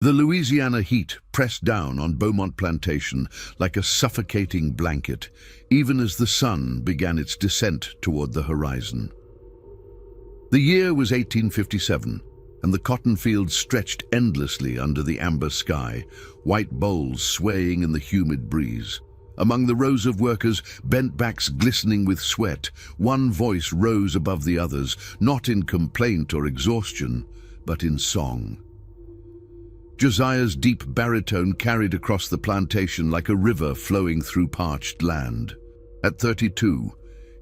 The Louisiana heat pressed down on Beaumont Plantation like a suffocating blanket, even as the sun began its descent toward the horizon. The year was 1857, and the cotton fields stretched endlessly under the amber sky, white bowls swaying in the humid breeze. Among the rows of workers, bent backs glistening with sweat, one voice rose above the others, not in complaint or exhaustion, but in song. Josiah's deep baritone carried across the plantation like a river flowing through parched land. At 32,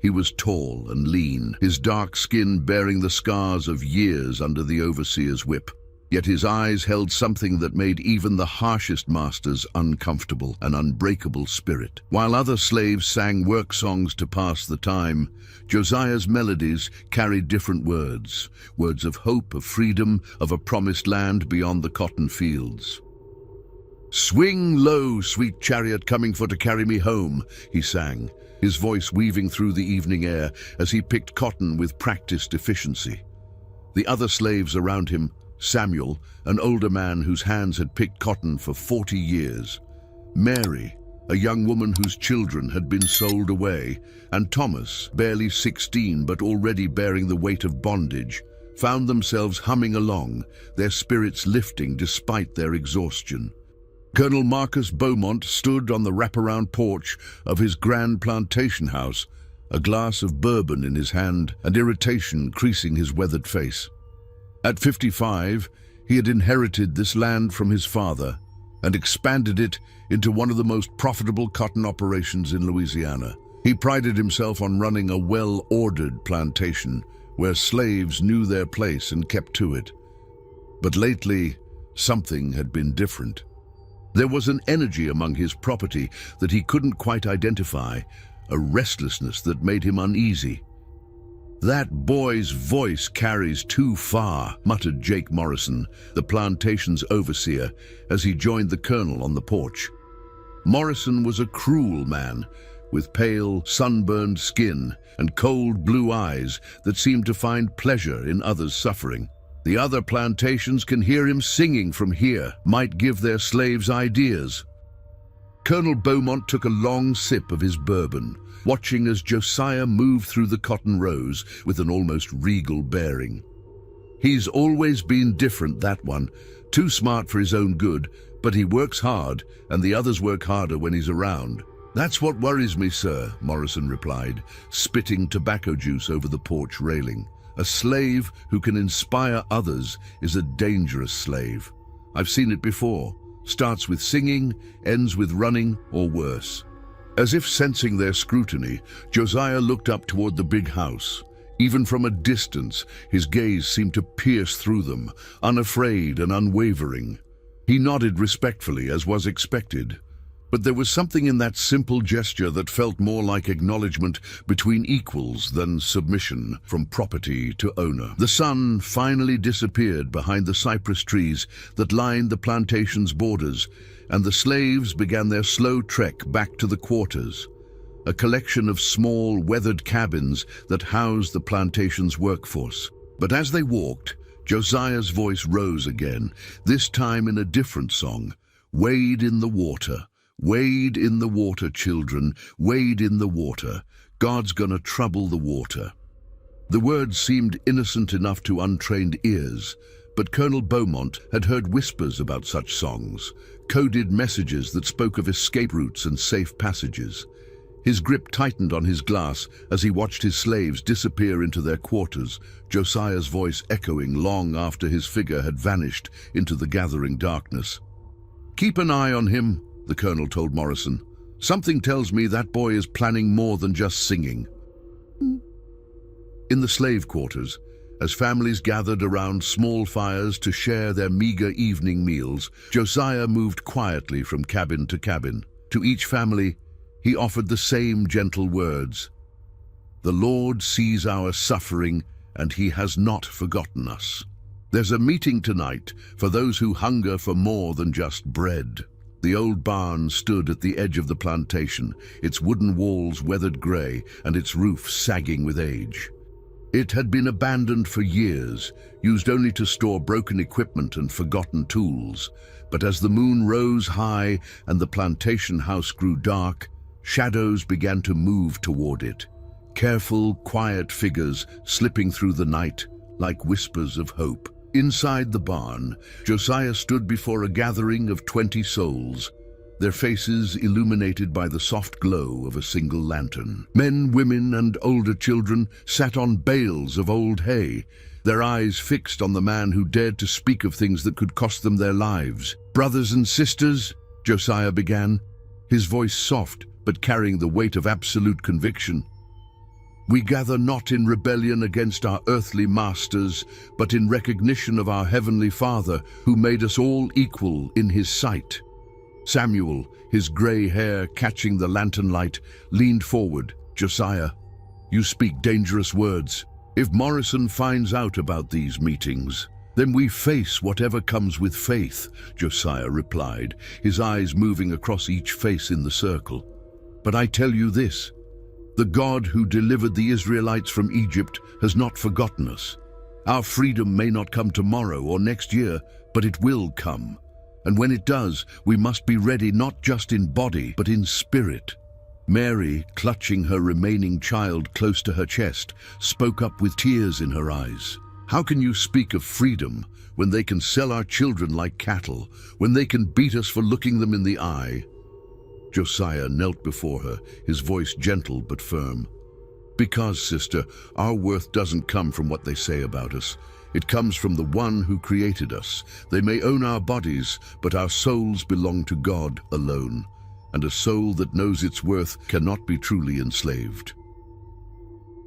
he was tall and lean, his dark skin bearing the scars of years under the overseer's whip. Yet his eyes held something that made even the harshest masters uncomfortable, an unbreakable spirit. While other slaves sang work songs to pass the time, Josiah's melodies carried different words, words of hope, of freedom, of a promised land beyond the cotton fields. "Swing low, sweet chariot coming for to carry me home," he sang, his voice weaving through the evening air as he picked cotton with practiced efficiency. The other slaves around him, Samuel, an older man whose hands had picked cotton for 40 years, Mary, a young woman whose children had been sold away, and Thomas, barely 16 but already bearing the weight of bondage, found themselves humming along, their spirits lifting despite their exhaustion. Colonel Marcus Beaumont stood on the wraparound porch of his grand plantation house, a glass of bourbon in his hand and irritation creasing his weathered face. At 55, he had inherited this land from his father and expanded it into one of the most profitable cotton operations in Louisiana. He prided himself on running a well-ordered plantation where slaves knew their place and kept to it. But lately, something had been different. There was an energy among his property that he couldn't quite identify, a restlessness that made him uneasy. "That boy's voice carries too far," muttered Jake Morrison, the plantation's overseer, as he joined the colonel on the porch. Morrison was a cruel man, with pale, sunburned skin and cold blue eyes that seemed to find pleasure in others' suffering. "The other plantations can hear him singing from here, might give their slaves ideas." Colonel Beaumont took a long sip of his bourbon, watching as Josiah moved through the cotton rows with an almost regal bearing. "He's always been different, that one. Too smart for his own good, but he works hard, and the others work harder when he's around." "That's what worries me, sir," Morrison replied, spitting tobacco juice over the porch railing. "A slave who can inspire others is a dangerous slave. I've seen it before. Starts with singing, ends with running, or worse." As if sensing their scrutiny, Josiah looked up toward the big house. Even from a distance, his gaze seemed to pierce through them, unafraid and unwavering. He nodded respectfully, as was expected. But there was something in that simple gesture that felt more like acknowledgement between equals than submission from property to owner. The sun finally disappeared behind the cypress trees that lined the plantation's borders, and the slaves began their slow trek back to the quarters, a collection of small, weathered cabins that housed the plantation's workforce. But as they walked, Josiah's voice rose again, this time in a different song. "Wade in the water. Wade in the water, children, wade in the water. God's gonna trouble the water." The words seemed innocent enough to untrained ears, but Colonel Beaumont had heard whispers about such songs, coded messages that spoke of escape routes and safe passages. His grip tightened on his glass as he watched his slaves disappear into their quarters, Josiah's voice echoing long after his figure had vanished into the gathering darkness. "Keep an eye on him," the colonel told Morrison. "Something tells me that boy is planning more than just singing." In the slave quarters, as families gathered around small fires to share their meager evening meals, Josiah moved quietly from cabin to cabin. To each family, he offered the same gentle words. "The Lord sees our suffering, and he has not forgotten us. There's a meeting tonight for those who hunger for more than just bread." The old barn stood at the edge of the plantation, its wooden walls weathered gray and its roof sagging with age. It had been abandoned for years, used only to store broken equipment and forgotten tools. But as the moon rose high and the plantation house grew dark, shadows began to move toward it. Careful, quiet figures slipping through the night like whispers of hope. Inside the barn, Josiah stood before a gathering of 20 souls, their faces illuminated by the soft glow of a single lantern. Men, women, and older children sat on bales of old hay, their eyes fixed on the man who dared to speak of things that could cost them their lives. "Brothers and sisters," Josiah began, his voice soft but carrying the weight of absolute conviction, "we gather not in rebellion against our earthly masters, but in recognition of our Heavenly Father, who made us all equal in His sight." Samuel, his grey hair catching the lantern light, leaned forward. "Josiah, you speak dangerous words. If Morrison finds out about these meetings, then we face whatever comes with faith," Josiah replied, his eyes moving across each face in the circle. "But I tell you this, the God who delivered the Israelites from Egypt has not forgotten us. Our freedom may not come tomorrow or next year, but it will come. And when it does, we must be ready not just in body, but in spirit." Mary, clutching her remaining child close to her chest, spoke up with tears in her eyes. "How can you speak of freedom when they can sell our children like cattle, when they can beat us for looking them in the eye?" Josiah knelt before her, his voice gentle but firm. "Because, sister, our worth doesn't come from what they say about us. It comes from the one who created us. They may own our bodies, but our souls belong to God alone, and a soul that knows its worth cannot be truly enslaved."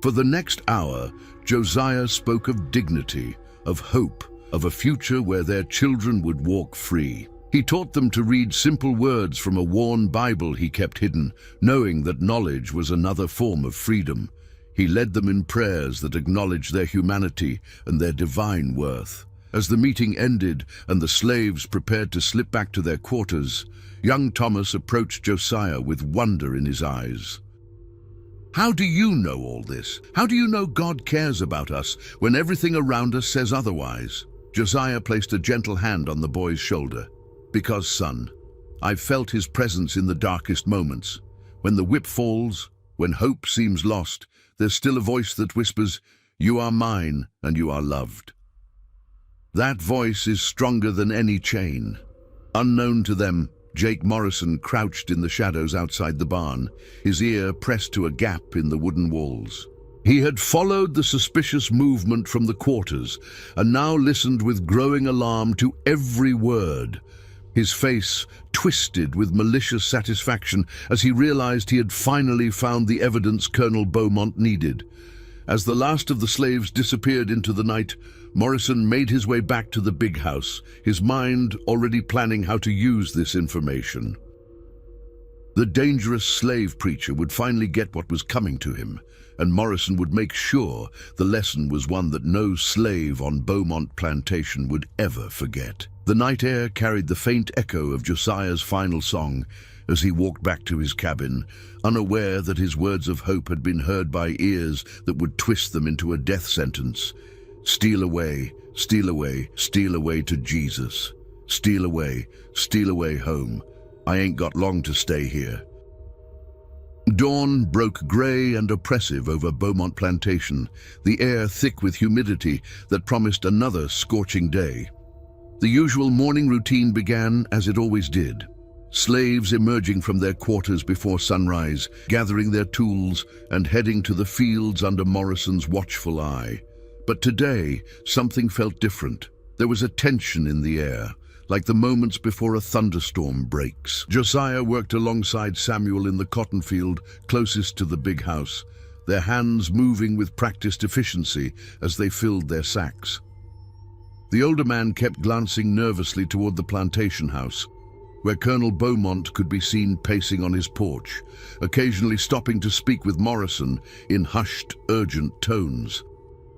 For the next hour, Josiah spoke of dignity, of hope, of a future where their children would walk free. He taught them to read simple words from a worn Bible he kept hidden, knowing that knowledge was another form of freedom. He led them in prayers that acknowledged their humanity and their divine worth. As the meeting ended and the slaves prepared to slip back to their quarters, young Thomas approached Josiah with wonder in his eyes. "How do you know all this? How do you know God cares about us when everything around us says otherwise?" Josiah placed a gentle hand on the boy's shoulder. "Because, son, I've felt His presence in the darkest moments. When the whip falls, when hope seems lost, there's still a voice that whispers, 'You are mine and you are loved.' That voice is stronger than any chain." Unknown to them, Jake Morrison crouched in the shadows outside the barn, his ear pressed to a gap in the wooden walls. He had followed the suspicious movement from the quarters and now listened with growing alarm to every word. His face twisted with malicious satisfaction as he realized he had finally found the evidence Colonel Beaumont needed. As the last of the slaves disappeared into the night, Morrison made his way back to the big house, his mind already planning how to use this information. The dangerous slave preacher would finally get what was coming to him, and Morrison would make sure the lesson was one that no slave on Beaumont Plantation would ever forget. The night air carried the faint echo of Josiah's final song as he walked back to his cabin, unaware that his words of hope had been heard by ears that would twist them into a death sentence. "Steal away, steal away, steal away to Jesus. Steal away home. I ain't got long to stay here." Dawn broke grey and oppressive over Beaumont Plantation, the air thick with humidity that promised another scorching day. The usual morning routine began as it always did. Slaves emerging from their quarters before sunrise, gathering their tools and heading to the fields under Morrison's watchful eye. But today, something felt different. There was a tension in the air, like the moments before a thunderstorm breaks. Josiah worked alongside Samuel in the cotton field closest to the big house, their hands moving with practiced efficiency as they filled their sacks. The older man kept glancing nervously toward the plantation house, where Colonel Beaumont could be seen pacing on his porch, occasionally stopping to speak with Morrison in hushed, urgent tones.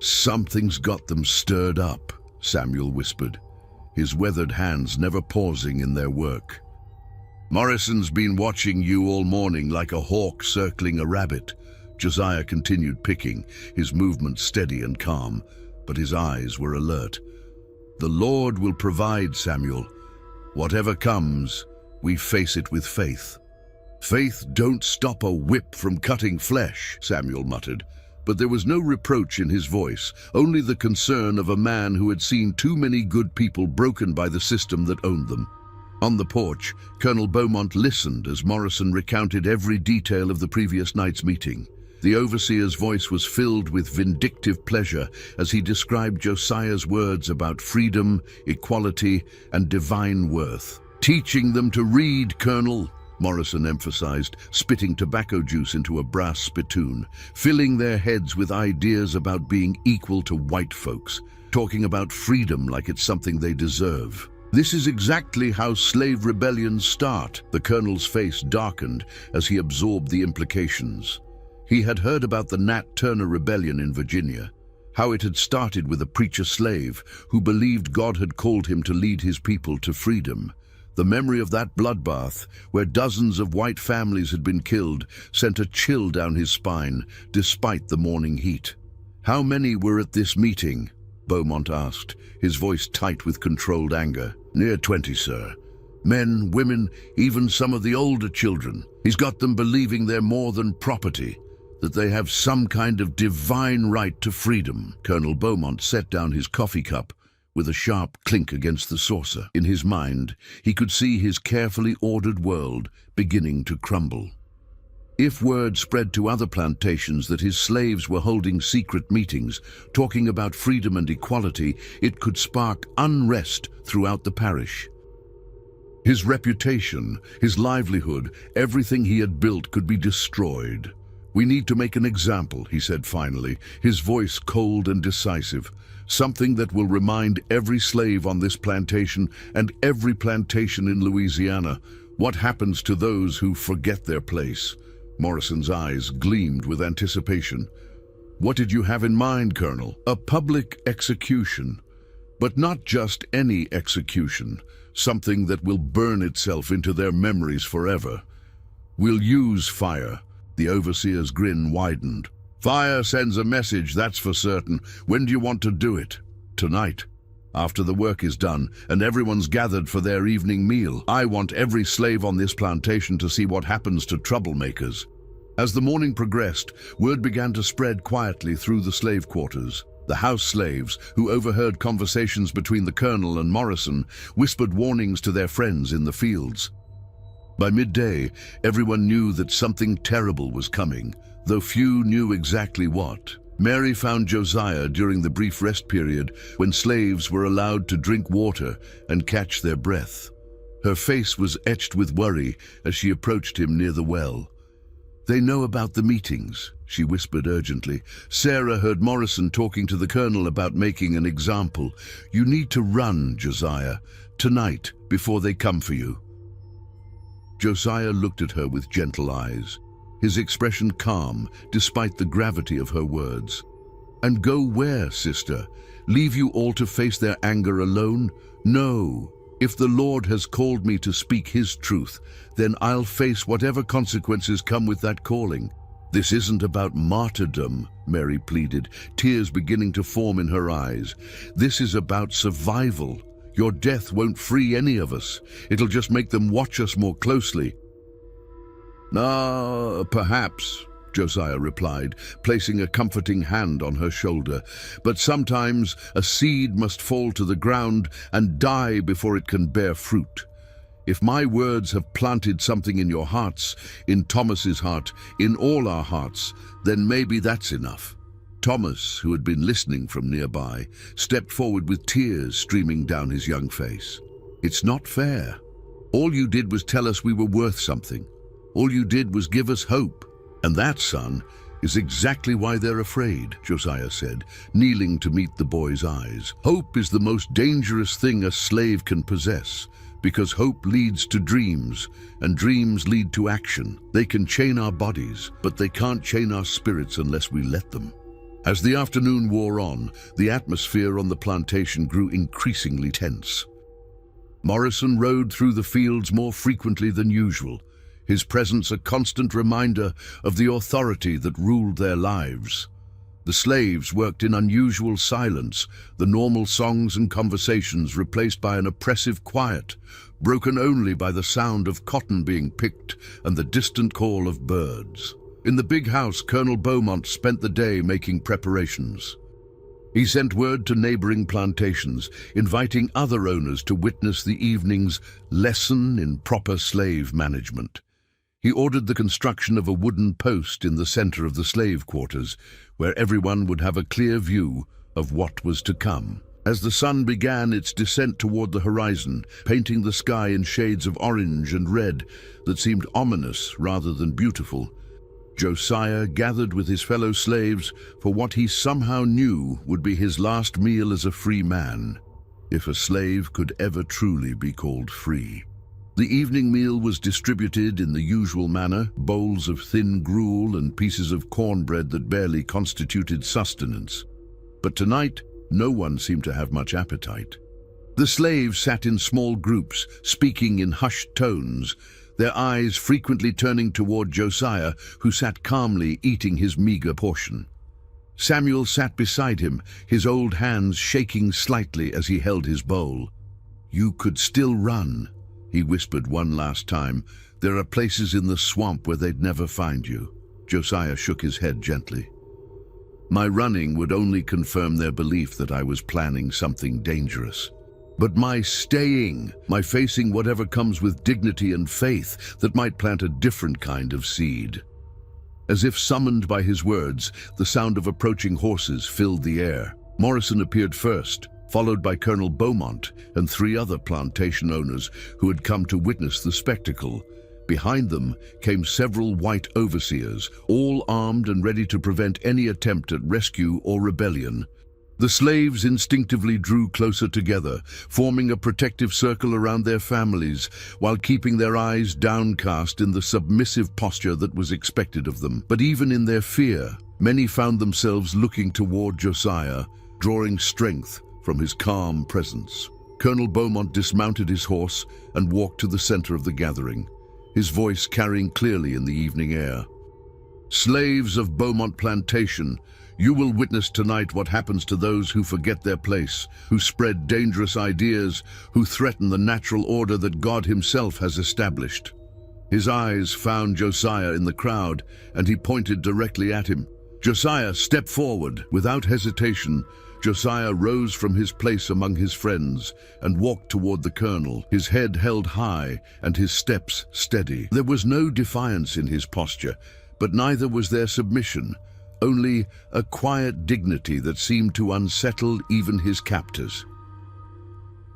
"Something's got them stirred up," Samuel whispered, his weathered hands never pausing in their work. "Morrison's been watching you all morning like a hawk circling a rabbit," Josiah continued picking, his movements steady and calm, but his eyes were alert. "The Lord will provide, Samuel. Whatever comes, we face it with faith." "Faith don't stop a whip from cutting flesh," Samuel muttered, but there was no reproach in his voice, only the concern of a man who had seen too many good people broken by the system that owned them. On the porch, Colonel Beaumont listened as Morrison recounted every detail of the previous night's meeting. The overseer's voice was filled with vindictive pleasure as he described Josiah's words about freedom, equality, and divine worth. "Teaching them to read, Colonel," Morrison emphasized, spitting tobacco juice into a brass spittoon, "filling their heads with ideas about being equal to white folks, talking about freedom like it's something they deserve. This is exactly how slave rebellions start." The colonel's face darkened as he absorbed the implications. He had heard about the Nat Turner Rebellion in Virginia, how it had started with a preacher slave who believed God had called him to lead his people to freedom. The memory of that bloodbath, where dozens of white families had been killed, sent a chill down his spine, despite the morning heat. "How many were at this meeting?" Beaumont asked, his voice tight with controlled anger. "Near 20, sir. Men, women, even some of the older children. He's got them believing they're more than property, that they have some kind of divine right to freedom." Colonel Beaumont set down his coffee cup with a sharp clink against the saucer. In his mind, he could see his carefully ordered world beginning to crumble. If word spread to other plantations that his slaves were holding secret meetings, talking about freedom and equality, it could spark unrest throughout the parish. His reputation, his livelihood, everything he had built could be destroyed. "We need to make an example," he said finally, his voice cold and decisive. "Something that will remind every slave on this plantation and every plantation in Louisiana what happens to those who forget their place." Morrison's eyes gleamed with anticipation. "What did you have in mind, Colonel?" "A public execution, but not just any execution, something that will burn itself into their memories forever. We'll use fire." The overseer's grin widened. "Fire sends a message, that's for certain. When do you want to do it?" "Tonight, after the work is done and everyone's gathered for their evening meal. I want every slave on this plantation to see what happens to troublemakers." As the morning progressed, word began to spread quietly through the slave quarters. The house slaves, who overheard conversations between the colonel and Morrison, whispered warnings to their friends in the fields. By midday, everyone knew that something terrible was coming, though few knew exactly what. Mary found Josiah during the brief rest period when slaves were allowed to drink water and catch their breath. Her face was etched with worry as she approached him near the well. "They know about the meetings," she whispered urgently. "Sarah heard Morrison talking to the colonel about making an example. You need to run, Josiah, tonight before they come for you." Josiah looked at her with gentle eyes, his expression calm despite the gravity of her words. "And go where, sister? Leave you all to face their anger alone? No. If the Lord has called me to speak his truth, then I'll face whatever consequences come with that calling." "This isn't about martyrdom," Mary pleaded, tears beginning to form in her eyes. "This is about survival. Your death won't free any of us. It'll just make them watch us more closely." Perhaps," Josiah replied, placing a comforting hand on her shoulder. "But sometimes a seed must fall to the ground and die before it can bear fruit. If my words have planted something in your hearts, in Thomas's heart, in all our hearts, then maybe that's enough." Thomas, who had been listening from nearby, stepped forward with tears streaming down his young face. "It's not fair. All you did was tell us we were worth something. All you did was give us hope. And that, son, is exactly why they're afraid," Josiah said, kneeling to meet the boy's eyes. "Hope is the most dangerous thing a slave can possess, because hope leads to dreams, and dreams lead to action. They can chain our bodies, but they can't chain our spirits unless we let them." As the afternoon wore on, the atmosphere on the plantation grew increasingly tense. Morrison rode through the fields more frequently than usual, his presence a constant reminder of the authority that ruled their lives. The slaves worked in unusual silence, the normal songs and conversations replaced by an oppressive quiet, broken only by the sound of cotton being picked and the distant call of birds. In the big house, Colonel Beaumont spent the day making preparations. He sent word to neighboring plantations, inviting other owners to witness the evening's lesson in proper slave management. He ordered the construction of a wooden post in the center of the slave quarters, where everyone would have a clear view of what was to come. As the sun began its descent toward the horizon, painting the sky in shades of orange and red that seemed ominous rather than beautiful, Josiah gathered with his fellow slaves for what he somehow knew would be his last meal as a free man, if a slave could ever truly be called free. The evening meal was distributed in the usual manner, bowls of thin gruel and pieces of cornbread that barely constituted sustenance. But tonight, no one seemed to have much appetite. The slaves sat in small groups, speaking in hushed tones, their eyes frequently turning toward Josiah, who sat calmly eating his meager portion. Samuel sat beside him, his old hands shaking slightly as he held his bowl. "You could still run," he whispered one last time. "There are places in the swamp where they'd never find you." Josiah shook his head gently. "My running would only confirm their belief that I was planning something dangerous. But my staying, my facing whatever comes with dignity and faith that might plant a different kind of seed." As if summoned by his words, the sound of approaching horses filled the air. Morrison appeared first, followed by Colonel Beaumont and 3 other plantation owners who had come to witness the spectacle. Behind them came several white overseers, all armed and ready to prevent any attempt at rescue or rebellion. The slaves instinctively drew closer together, forming a protective circle around their families, while keeping their eyes downcast in the submissive posture that was expected of them. But even in their fear, many found themselves looking toward Josiah, drawing strength from his calm presence. Colonel Beaumont dismounted his horse and walked to the center of the gathering, his voice carrying clearly in the evening air. "Slaves of Beaumont Plantation, you will witness tonight what happens to those who forget their place, who spread dangerous ideas, who threaten the natural order that God himself has established." His eyes found Josiah in the crowd, and he pointed directly at him. "Josiah, step forward." Without hesitation, Josiah rose from his place among his friends and walked toward the colonel, his head held high and his steps steady. There was no defiance in his posture, but neither was there submission, only a quiet dignity that seemed to unsettle even his captors.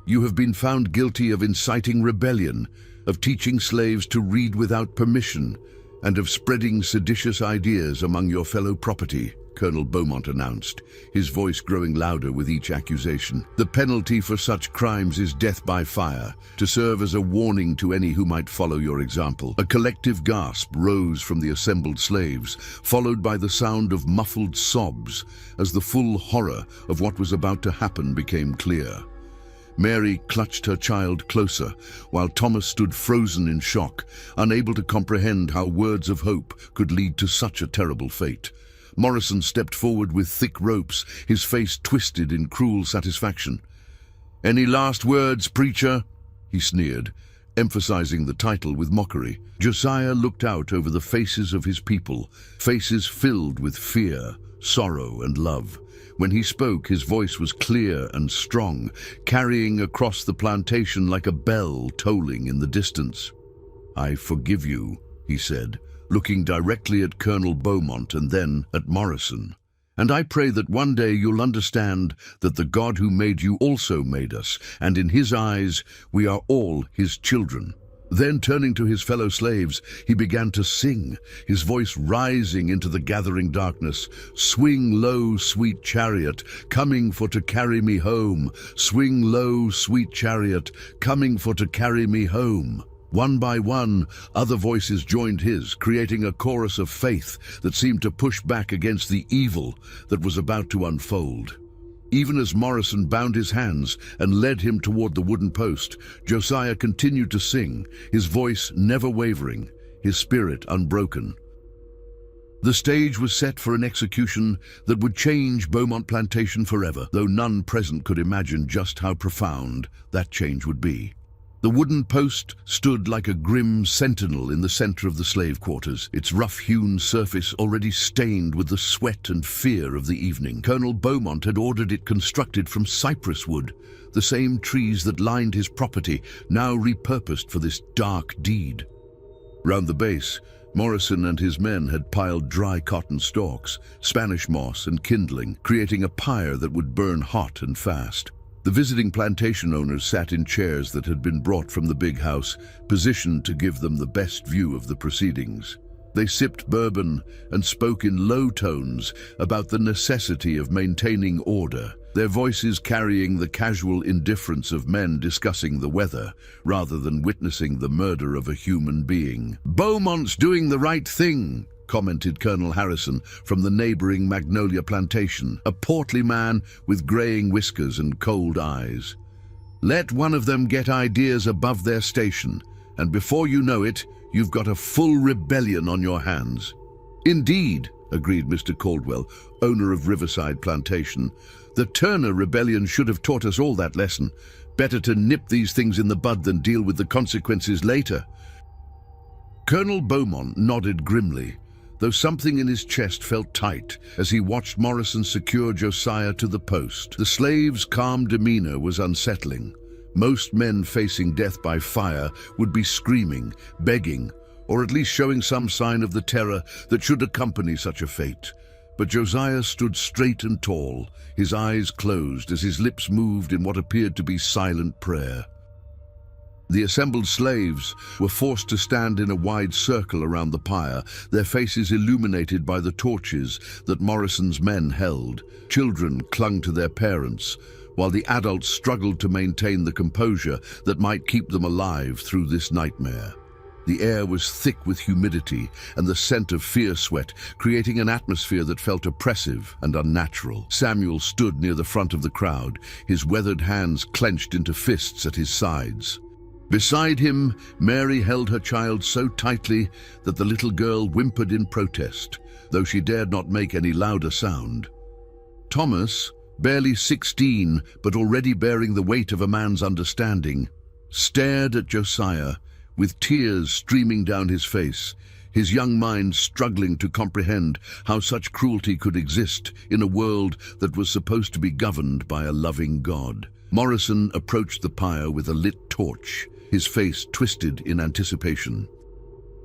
"You have been found guilty of inciting rebellion, of teaching slaves to read without permission, and of spreading seditious ideas among your fellow property," Colonel Beaumont announced, his voice growing louder with each accusation. "The penalty for such crimes is death by fire, to serve as a warning to any who might follow your example." A collective gasp rose from the assembled slaves, followed by the sound of muffled sobs as the full horror of what was about to happen became clear. Mary clutched her child closer, while Thomas stood frozen in shock, unable to comprehend how words of hope could lead to such a terrible fate. Morrison stepped forward with thick ropes, his face twisted in cruel satisfaction. "Any last words, preacher?" he sneered, emphasizing the title with mockery. Josiah looked out over the faces of his people, faces filled with fear, sorrow, and love. When he spoke, his voice was clear and strong, carrying across the plantation like a bell tolling in the distance. "I forgive you," he said, looking directly at Colonel Beaumont and then at Morrison. "And I pray that one day you'll understand that the God who made you also made us, and in his eyes we are all his children." Then, turning to his fellow slaves, he began to sing, his voice rising into the gathering darkness. "Swing low, sweet chariot, coming for to carry me home. Swing low, sweet chariot, coming for to carry me home." One by one, other voices joined his, creating a chorus of faith that seemed to push back against the evil that was about to unfold. Even as Morrison bound his hands and led him toward the wooden post, Josiah continued to sing, his voice never wavering, his spirit unbroken. The stage was set for an execution that would change Beaumont Plantation forever, though none present could imagine just how profound that change would be. The wooden post stood like a grim sentinel in the center of the slave quarters, its rough-hewn surface already stained with the sweat and fear of the evening. Colonel Beaumont had ordered it constructed from cypress wood, the same trees that lined his property, now repurposed for this dark deed. Round the base, Morrison and his men had piled dry cotton stalks, Spanish moss and kindling, creating a pyre that would burn hot and fast. The visiting plantation owners sat in chairs that had been brought from the big house, positioned to give them the best view of the proceedings. They sipped bourbon and spoke in low tones about the necessity of maintaining order, their voices carrying the casual indifference of men discussing the weather, rather than witnessing the murder of a human being. "Beaumont's doing the right thing," commented Colonel Harrison from the neighboring Magnolia Plantation, a portly man with graying whiskers and cold eyes. "Let one of them get ideas above their station, and before you know it, you've got a full rebellion on your hands." "Indeed," agreed Mr. Caldwell, owner of Riverside Plantation. "The Turner Rebellion should have taught us all that lesson. Better to nip these things in the bud than deal with the consequences later." Colonel Beaumont nodded grimly, though something in his chest felt tight as he watched Morrison secure Josiah to the post. The slave's calm demeanor was unsettling. Most men facing death by fire would be screaming, begging, or at least showing some sign of the terror that should accompany such a fate. But Josiah stood straight and tall, his eyes closed as his lips moved in what appeared to be silent prayer. The assembled slaves were forced to stand in a wide circle around the pyre, their faces illuminated by the torches that Morrison's men held. Children clung to their parents, while the adults struggled to maintain the composure that might keep them alive through this nightmare. The air was thick with humidity and the scent of fear sweat, creating an atmosphere that felt oppressive and unnatural. Samuel stood near the front of the crowd, his weathered hands clenched into fists at his sides. Beside him, Mary held her child so tightly that the little girl whimpered in protest, though she dared not make any louder sound. Thomas, barely 16 but already bearing the weight of a man's understanding, stared at Josiah, with tears streaming down his face, his young mind struggling to comprehend how such cruelty could exist in a world that was supposed to be governed by a loving God. Morrison approached the pyre with a lit torch, his face twisted in anticipation.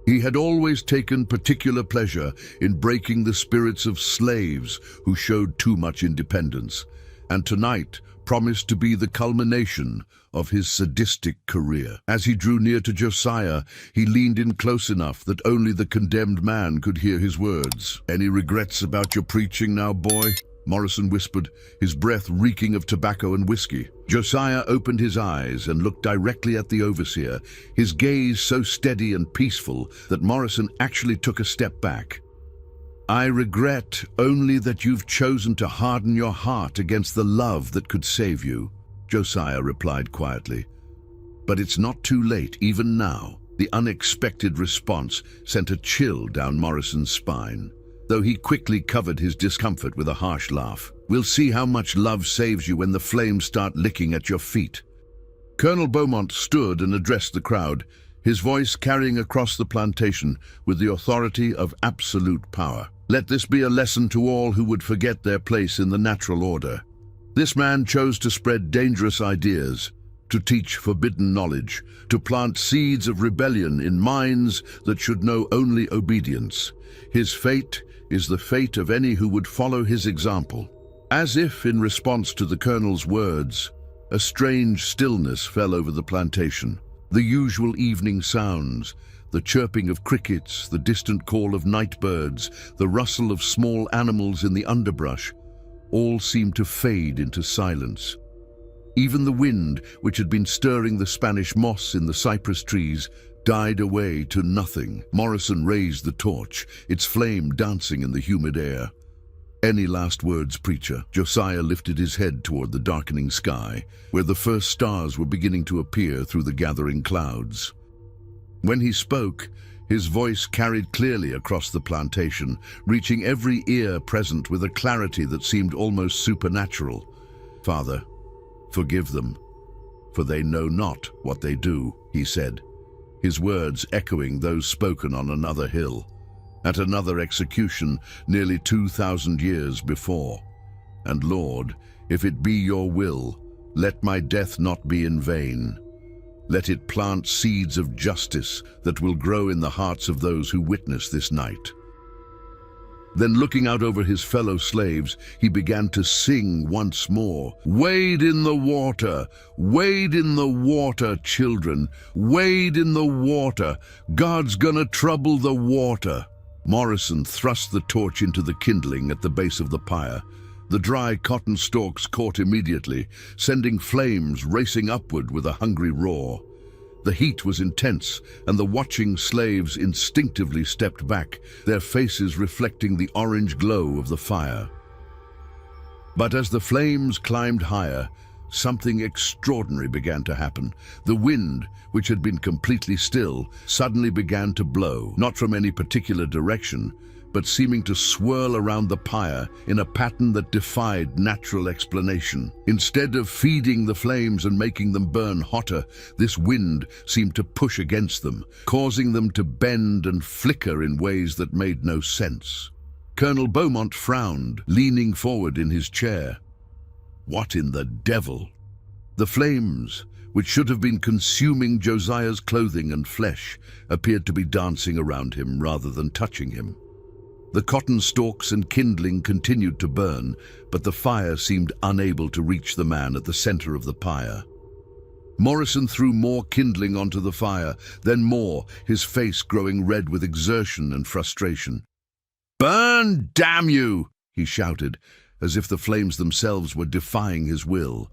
He had always taken particular pleasure in breaking the spirits of slaves who showed too much independence, and tonight promised to be the culmination of his sadistic career. As he drew near to Josiah, he leaned in close enough that only the condemned man could hear his words. "Any regrets about your preaching now, boy?" Morrison whispered, his breath reeking of tobacco and whiskey. Josiah opened his eyes and looked directly at the overseer, his gaze so steady and peaceful that Morrison actually took a step back. "I regret only that you've chosen to harden your heart against the love that could save you," Josiah replied quietly. "But it's not too late, even now." The unexpected response sent a chill down Morrison's spine, though he quickly covered his discomfort with a harsh laugh. "We'll see how much love saves you when the flames start licking at your feet." Colonel Beaumont stood and addressed the crowd, his voice carrying across the plantation with the authority of absolute power. "Let this be a lesson to all who would forget their place in the natural order. This man chose to spread dangerous ideas, to teach forbidden knowledge, to plant seeds of rebellion in minds that should know only obedience. His fate is the fate of any who would follow his example." As if in response to the colonel's words, a strange stillness fell over the plantation. The usual evening sounds, the chirping of crickets, the distant call of night birds, the rustle of small animals in the underbrush, all seemed to fade into silence. Even the wind, which had been stirring the Spanish moss in the cypress trees, died away to nothing. Morrison raised the torch, its flame dancing in the humid air. "Any last words, preacher?" Josiah lifted his head toward the darkening sky, where the first stars were beginning to appear through the gathering clouds. When he spoke, His voice carried clearly across the plantation, reaching every ear present with a clarity that seemed almost supernatural. "Father, forgive them, for they know not what they do," he said, his words echoing those spoken on another hill, at another execution nearly 2,000 years before. "And Lord, if it be your will, let my death not be in vain. Let it plant seeds of justice that will grow in the hearts of those who witness this night." Then, looking out over his fellow slaves, he began to sing once more. "Wade in the water, wade in the water, children, wade in the water. God's gonna trouble the water." Morrison thrust the torch into the kindling at the base of the pyre. The dry cotton stalks caught immediately, sending flames racing upward with a hungry roar. The heat was intense, and the watching slaves instinctively stepped back, their faces reflecting the orange glow of the fire. But as the flames climbed higher, something extraordinary began to happen. The wind, which had been completely still, suddenly began to blow, not from any particular direction, but seeming to swirl around the pyre in a pattern that defied natural explanation. Instead of feeding the flames and making them burn hotter, this wind seemed to push against them, causing them to bend and flicker in ways that made no sense. Colonel Beaumont frowned, leaning forward in his chair. What in the devil? The flames, which should have been consuming Josiah's clothing and flesh, appeared to be dancing around him rather than touching him. The cotton stalks and kindling continued to burn, but the fire seemed unable to reach the man at the center of the pyre. Morrison threw more kindling onto the fire, then more, his face growing red with exertion and frustration. "Burn, damn you!" he shouted, as if the flames themselves were defying his will.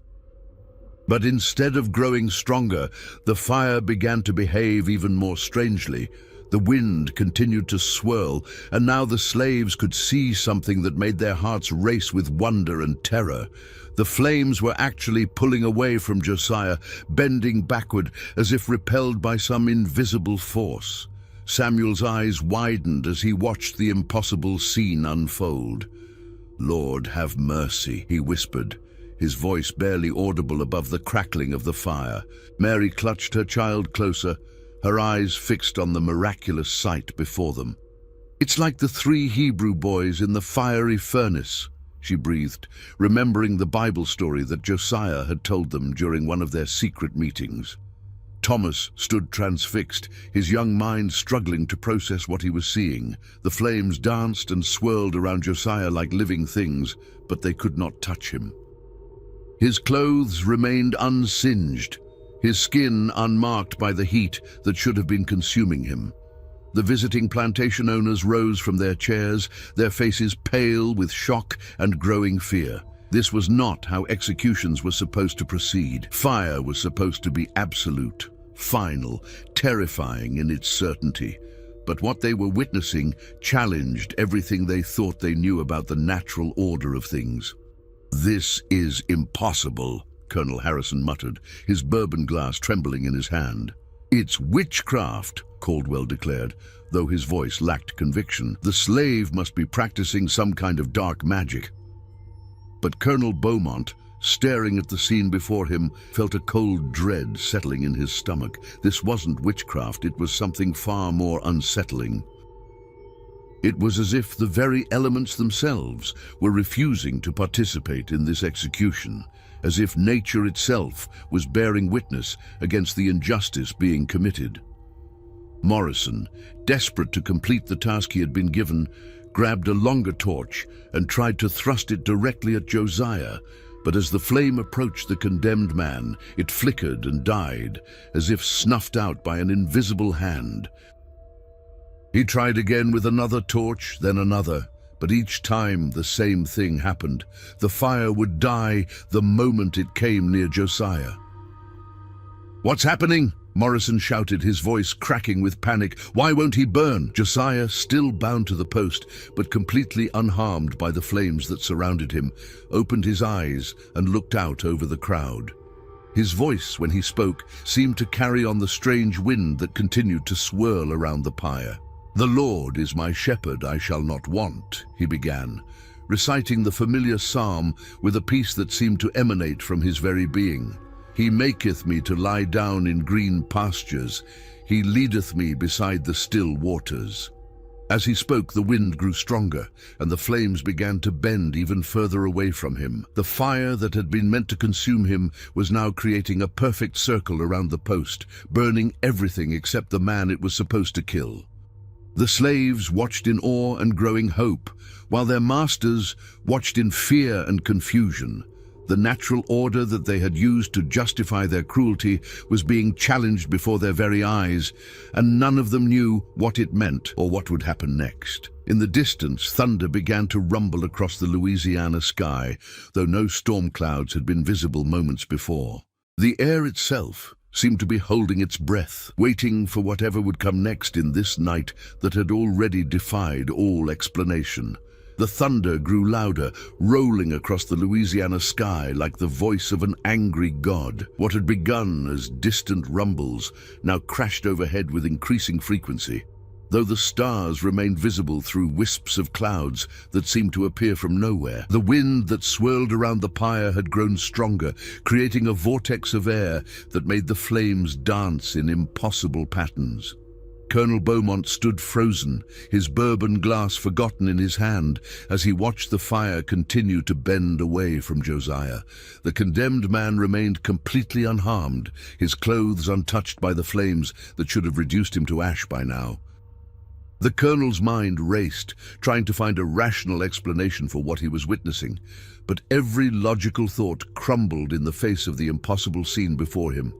But instead of growing stronger, the fire began to behave even more strangely. The wind continued to swirl, and now the slaves could see something that made their hearts race with wonder and terror. The flames were actually pulling away from Josiah, bending backward as if repelled by some invisible force. Samuel's eyes widened as he watched the impossible scene unfold. "Lord, have mercy," he whispered, his voice barely audible above the crackling of the fire. Mary clutched her child closer, her eyes fixed on the miraculous sight before them. "It's like the 3 Hebrew boys in the fiery furnace," she breathed, remembering the Bible story that Josiah had told them during one of their secret meetings. Thomas stood transfixed, his young mind struggling to process what he was seeing. The flames danced and swirled around Josiah like living things, but they could not touch him. His clothes remained unsinged, his skin unmarked by the heat that should have been consuming him. The visiting plantation owners rose from their chairs, their faces pale with shock and growing fear. This was not how executions were supposed to proceed. Fire was supposed to be absolute, final, terrifying in its certainty. But what they were witnessing challenged everything they thought they knew about the natural order of things. "This is impossible," Colonel Harrison muttered, his bourbon glass trembling in his hand. "It's witchcraft," Caldwell declared, though his voice lacked conviction. "The slave must be practicing some kind of dark magic." But Colonel Beaumont, staring at the scene before him, felt a cold dread settling in his stomach. This wasn't witchcraft, it was something far more unsettling. It was as if the very elements themselves were refusing to participate in this execution, as if nature itself was bearing witness against the injustice being committed. Morrison, desperate to complete the task he had been given, grabbed a longer torch and tried to thrust it directly at Josiah, but as the flame approached the condemned man, it flickered and died, as if snuffed out by an invisible hand. He tried again with another torch, then another, but each time the same thing happened. The fire would die the moment it came near Josiah. "What's happening?" Morrison shouted, his voice cracking with panic. "Why won't he burn?" Josiah, still bound to the post, but completely unharmed by the flames that surrounded him, opened his eyes and looked out over the crowd. His voice, when he spoke, seemed to carry on the strange wind that continued to swirl around the pyre. "The Lord is my shepherd, I shall not want," he began, reciting the familiar psalm with a peace that seemed to emanate from his very being. "He maketh me to lie down in green pastures. He leadeth me beside the still waters." As he spoke, the wind grew stronger, and the flames began to bend even further away from him. The fire that had been meant to consume him was now creating a perfect circle around the post, burning everything except the man it was supposed to kill. The slaves watched in awe and growing hope, while their masters watched in fear and confusion. The natural order that they had used to justify their cruelty was being challenged before their very eyes, and none of them knew what it meant or what would happen next. In the distance, thunder began to rumble across the Louisiana sky, though no storm clouds had been visible moments before. The air itself seemed to be holding its breath, waiting for whatever would come next in this night that had already defied all explanation. The thunder grew louder, rolling across the Louisiana sky like the voice of an angry god. What had begun as distant rumbles now crashed overhead with increasing frequency, though the stars remained visible through wisps of clouds that seemed to appear from nowhere. The wind that swirled around the pyre had grown stronger, creating a vortex of air that made the flames dance in impossible patterns. Colonel Beaumont stood frozen, his bourbon glass forgotten in his hand, as he watched the fire continue to bend away from Josiah. The condemned man remained completely unharmed, his clothes untouched by the flames that should have reduced him to ash by now. The colonel's mind raced, trying to find a rational explanation for what he was witnessing, but every logical thought crumbled in the face of the impossible scene before him.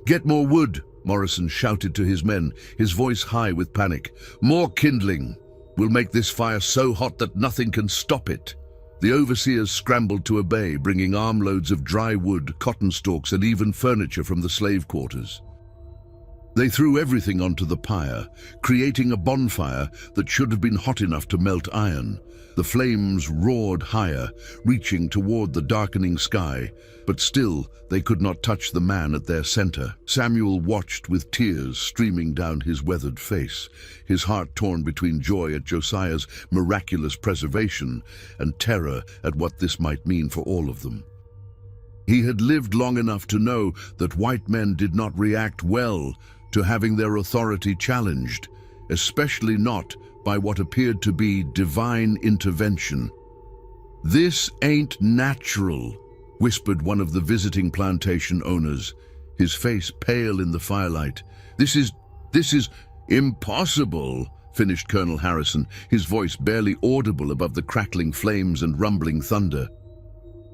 "Get more wood," Morrison shouted to his men, his voice high with panic. "More kindling. We'll make this fire so hot that nothing can stop it." The overseers scrambled to obey, bringing armloads of dry wood, cotton stalks, and even furniture from the slave quarters. They threw everything onto the pyre, creating a bonfire that should have been hot enough to melt iron. The flames roared higher, reaching toward the darkening sky, but still they could not touch the man at their center. Samuel watched with tears streaming down his weathered face, his heart torn between joy at Josiah's miraculous preservation and terror at what this might mean for all of them. He had lived long enough to know that white men did not react well to having their authority challenged, especially not by what appeared to be divine intervention. "This ain't natural," whispered one of the visiting plantation owners, his face pale in the firelight. This is impossible," finished Colonel Harrison, his voice barely audible above the crackling flames and rumbling thunder.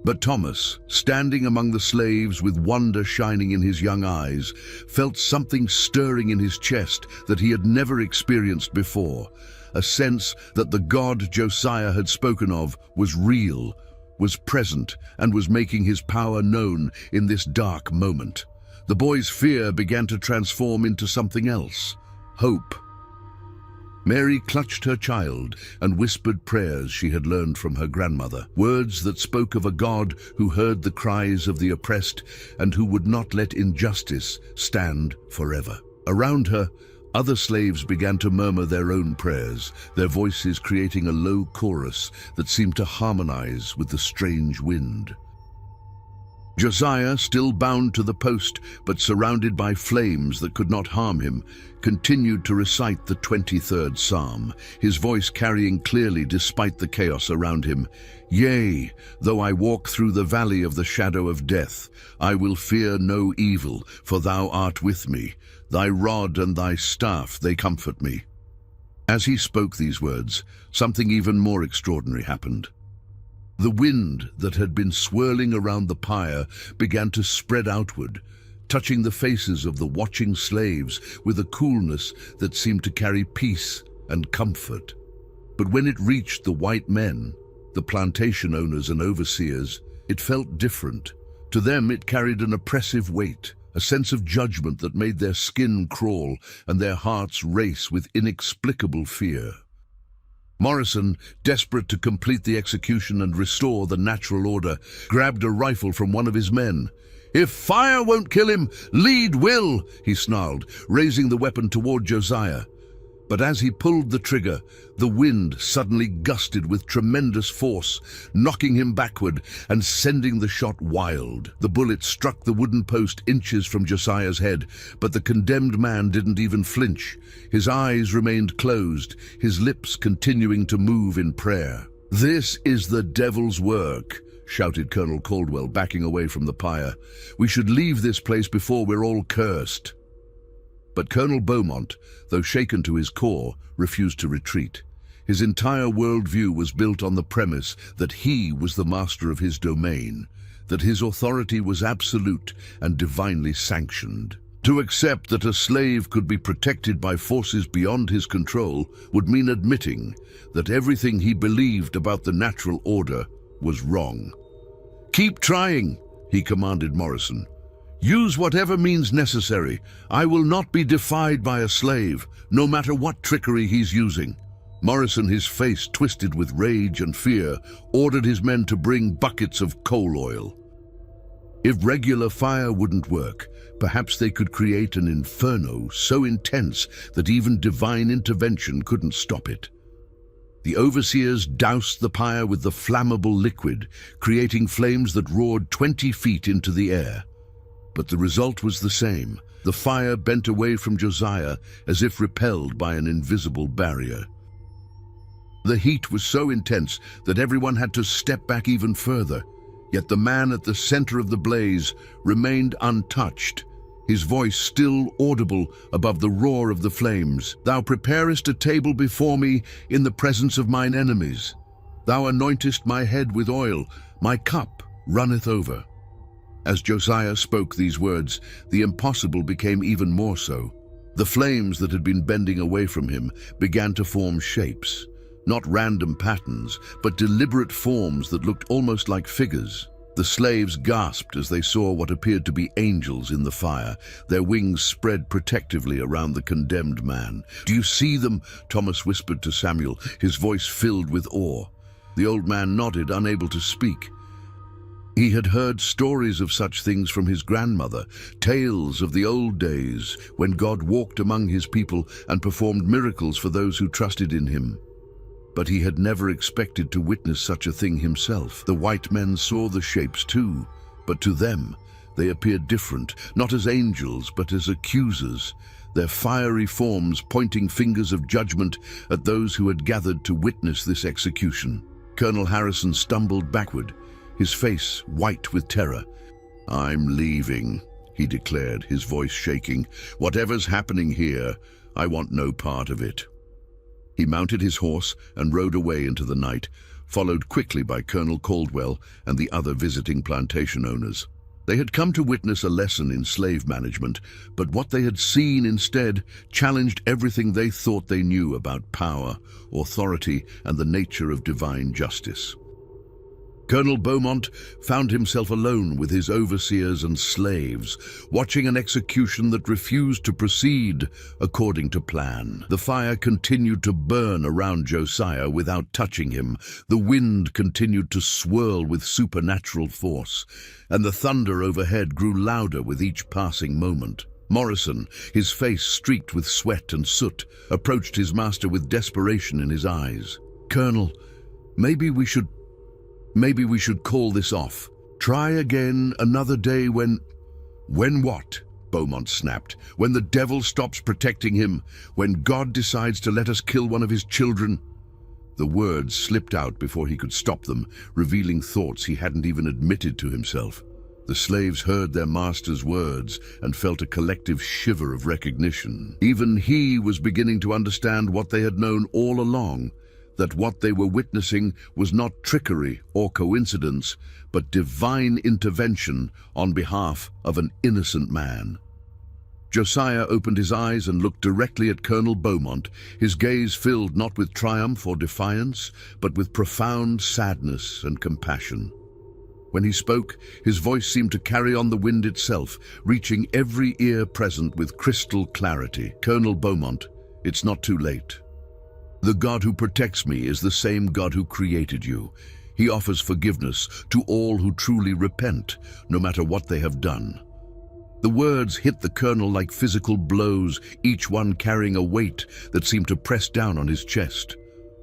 But Thomas, standing among the slaves with wonder shining in his young eyes, felt something stirring in his chest that he had never experienced before, a sense that the God Josiah had spoken of was real, was present, and was making his power known in this dark moment. The boy's fear began to transform into something else, hope. Mary clutched her child and whispered prayers she had learned from her grandmother, words that spoke of a God who heard the cries of the oppressed and who would not let injustice stand forever. Around her, other slaves began to murmur their own prayers, their voices creating a low chorus that seemed to harmonize with the strange wind. Josiah, still bound to the post but surrounded by flames that could not harm him, continued to recite the 23rd Psalm, his voice carrying clearly despite the chaos around him. "Yea, though I walk through the valley of the shadow of death, I will fear no evil, for thou art with me. Thy rod and thy staff, they comfort me." As he spoke these words, something even more extraordinary happened. The wind that had been swirling around the pyre began to spread outward, touching the faces of the watching slaves with a coolness that seemed to carry peace and comfort. But when it reached the white men, the plantation owners and overseers, it felt different. To them it carried an oppressive weight, a sense of judgment that made their skin crawl and their hearts race with inexplicable fear. Morrison, desperate to complete the execution and restore the natural order, grabbed a rifle from one of his men. "If fire won't kill him, lead will," he snarled, raising the weapon toward Josiah. But as he pulled the trigger, the wind suddenly gusted with tremendous force, knocking him backward and sending the shot wild. The bullet struck the wooden post inches from Josiah's head, but the condemned man didn't even flinch. His eyes remained closed, his lips continuing to move in prayer. "This is the devil's work," shouted Colonel Caldwell, backing away from the pyre. "We should leave this place before we're all cursed." But Colonel Beaumont, though shaken to his core, refused to retreat. His entire worldview was built on the premise that he was the master of his domain, that his authority was absolute and divinely sanctioned. To accept that a slave could be protected by forces beyond his control would mean admitting that everything he believed about the natural order was wrong. "Keep trying," he commanded Morrison. "Use whatever means necessary. I will not be defied by a slave, no matter what trickery he's using." Morrison, his face twisted with rage and fear, ordered his men to bring buckets of coal oil. If regular fire wouldn't work, perhaps they could create an inferno so intense that even divine intervention couldn't stop it. The overseers doused the pyre with the flammable liquid, creating flames that roared 20 feet into the air. But the result was the same. The fire bent away from Josiah as if repelled by an invisible barrier. The heat was so intense that everyone had to step back even further, yet the man at the center of the blaze remained untouched, his voice still audible above the roar of the flames. "Thou preparest a table before me in the presence of mine enemies. Thou anointest my head with oil, my cup runneth over." As Josiah spoke these words, the impossible became even more so. The flames that had been bending away from him began to form shapes, not random patterns, but deliberate forms that looked almost like figures. The slaves gasped as they saw what appeared to be angels in the fire, their wings spread protectively around the condemned man. "Do you see them?" Thomas whispered to Samuel, his voice filled with awe. The old man nodded, unable to speak. He had heard stories of such things from his grandmother, tales of the old days when God walked among his people and performed miracles for those who trusted in him. But he had never expected to witness such a thing himself. The white men saw the shapes too, but to them they appeared different, not as angels but as accusers, their fiery forms pointing fingers of judgment at those who had gathered to witness this execution. Colonel Harrison stumbled backward, his face white with terror. "I'm leaving," he declared, his voice shaking. "Whatever's happening here, I want no part of it." He mounted his horse and rode away into the night, followed quickly by Colonel Caldwell and the other visiting plantation owners. They had come to witness a lesson in slave management, but what they had seen instead challenged everything they thought they knew about power, authority, and the nature of divine justice. Colonel Beaumont found himself alone with his overseers and slaves, watching an execution that refused to proceed according to plan. The fire continued to burn around Josiah without touching him. The wind continued to swirl with supernatural force, and the thunder overhead grew louder with each passing moment. Morrison, his face streaked with sweat and soot, approached his master with desperation in his eyes. "Colonel, maybe we should call this off. Try again another day when..." "When what?" Beaumont snapped. "When the devil stops protecting him? When God decides to let us kill one of his children?" The words slipped out before he could stop them, revealing thoughts he hadn't even admitted to himself. The slaves heard their master's words and felt a collective shiver of recognition. Even he was beginning to understand what they had known all along, that what they were witnessing was not trickery or coincidence, but divine intervention on behalf of an innocent man. Josiah opened his eyes and looked directly at Colonel Beaumont, his gaze filled not with triumph or defiance, but with profound sadness and compassion. When he spoke, his voice seemed to carry on the wind itself, reaching every ear present with crystal clarity. "Colonel Beaumont, it's not too late. The God who protects me is the same God who created you. He offers forgiveness to all who truly repent, no matter what they have done. The words hit the colonel like physical blows, each one carrying a weight that seemed to press down on his chest.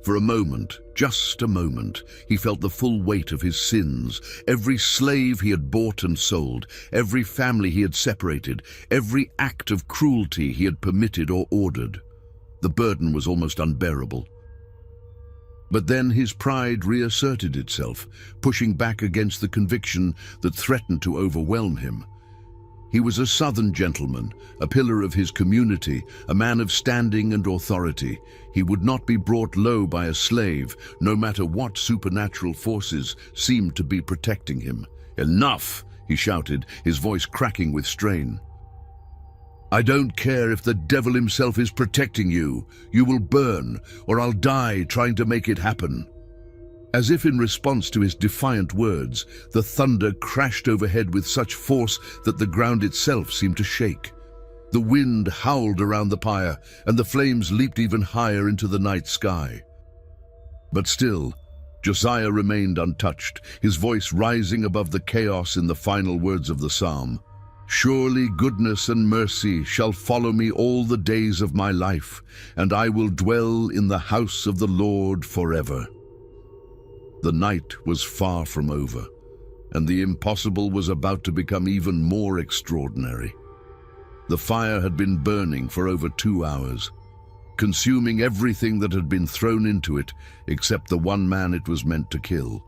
For a moment, just a moment, he felt the full weight of his sins, every slave he had bought and sold, every family he had separated, every act of cruelty he had permitted or ordered. The burden was almost unbearable. But then his pride reasserted itself, pushing back against the conviction that threatened to overwhelm him. He was a Southern gentleman, a pillar of his community, a man of standing and authority. He would not be brought low by a slave, no matter what supernatural forces seemed to be protecting him. "Enough!" he shouted, his voice cracking with strain. "I don't care if the devil himself is protecting you. You will burn, or I'll die trying to make it happen." As if in response to his defiant words, the thunder crashed overhead with such force that the ground itself seemed to shake. The wind howled around the pyre, and the flames leaped even higher into the night sky. But still, Josiah remained untouched, his voice rising above the chaos in the final words of the psalm. "Surely goodness and mercy shall follow me all the days of my life, and I will dwell in the house of the Lord forever." The night was far from over, and the impossible was about to become even more extraordinary. The fire had been burning for over 2 hours, consuming everything that had been thrown into it except the one man it was meant to kill.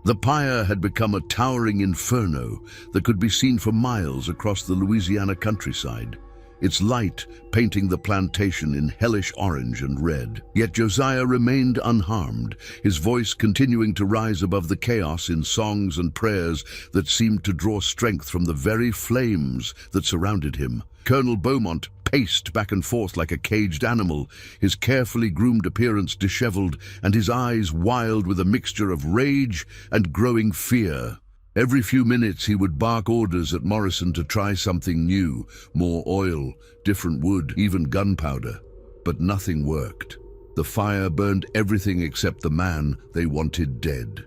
The pyre had become a towering inferno that could be seen for miles across the Louisiana countryside, its light painting the plantation in hellish orange and red. Yet Josiah remained unharmed, his voice continuing to rise above the chaos in songs and prayers that seemed to draw strength from the very flames that surrounded him. Colonel Beaumont paced back and forth like a caged animal, his carefully groomed appearance disheveled and his eyes wild with a mixture of rage and growing fear. Every few minutes he would bark orders at Morrison to try something new, more oil, different wood, even gunpowder. But nothing worked. The fire burned everything except the man they wanted dead.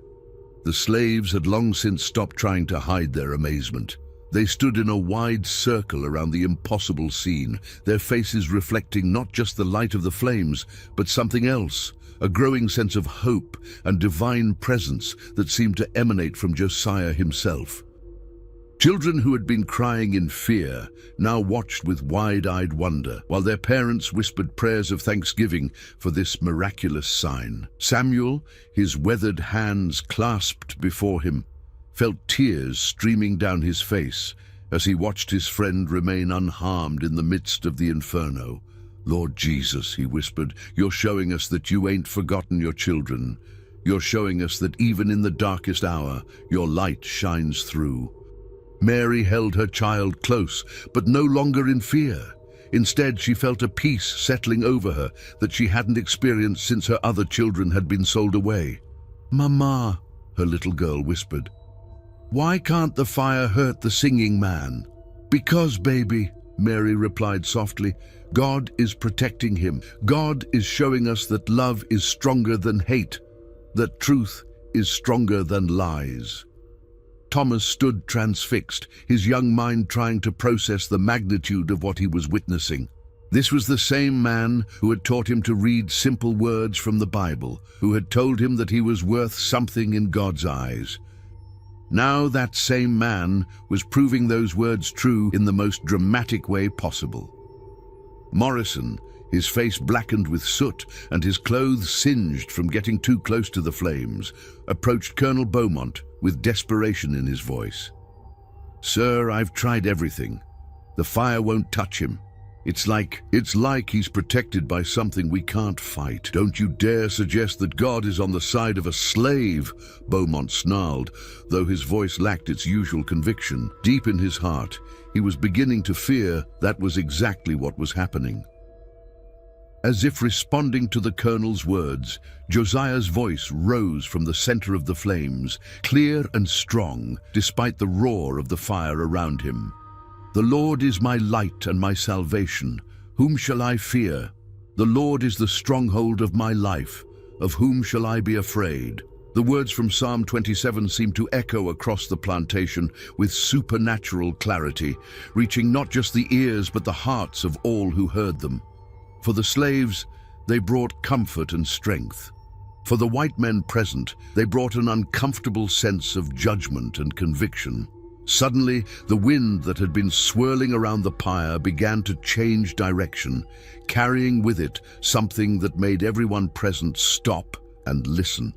The slaves had long since stopped trying to hide their amazement. They stood in a wide circle around the impossible scene, their faces reflecting not just the light of the flames, but something else, a growing sense of hope and divine presence that seemed to emanate from Josiah himself. Children who had been crying in fear now watched with wide-eyed wonder, while their parents whispered prayers of thanksgiving for this miraculous sign. Samuel, his weathered hands clasped before him, felt tears streaming down his face as he watched his friend remain unharmed in the midst of the inferno. "Lord Jesus," he whispered, "you're showing us that you ain't forgotten your children. You're showing us that even in the darkest hour, your light shines through." Mary held her child close, but no longer in fear. Instead, she felt a peace settling over her that she hadn't experienced since her other children had been sold away. "Mama," her little girl whispered, "why can't the fire hurt the singing man?" "Because, baby," Mary replied softly, "God is protecting him. God is showing us that love is stronger than hate, that truth is stronger than lies." Thomas stood transfixed, his young mind trying to process the magnitude of what he was witnessing. This was the same man who had taught him to read simple words from the Bible, who had told him that he was worth something in God's eyes. Now that same man was proving those words true in the most dramatic way possible. Morrison, his face blackened with soot and his clothes singed from getting too close to the flames, approached Colonel Beaumont with desperation in his voice. "Sir, I've tried everything. The fire won't touch him. It's like he's protected by something we can't fight." "Don't you dare suggest that God is on the side of a slave," Beaumont snarled, though his voice lacked its usual conviction. Deep in his heart, he was beginning to fear that was exactly what was happening. As if responding to the colonel's words, Josiah's voice rose from the center of the flames, clear and strong, despite the roar of the fire around him. "The Lord is my light and my salvation. Whom shall I fear? The Lord is the stronghold of my life. Of whom shall I be afraid?" The words from Psalm 27 seemed to echo across the plantation with supernatural clarity, reaching not just the ears but the hearts of all who heard them. For the slaves, they brought comfort and strength. For the white men present, they brought an uncomfortable sense of judgment and conviction. Suddenly, the wind that had been swirling around the pyre began to change direction, carrying with it something that made everyone present stop and listen.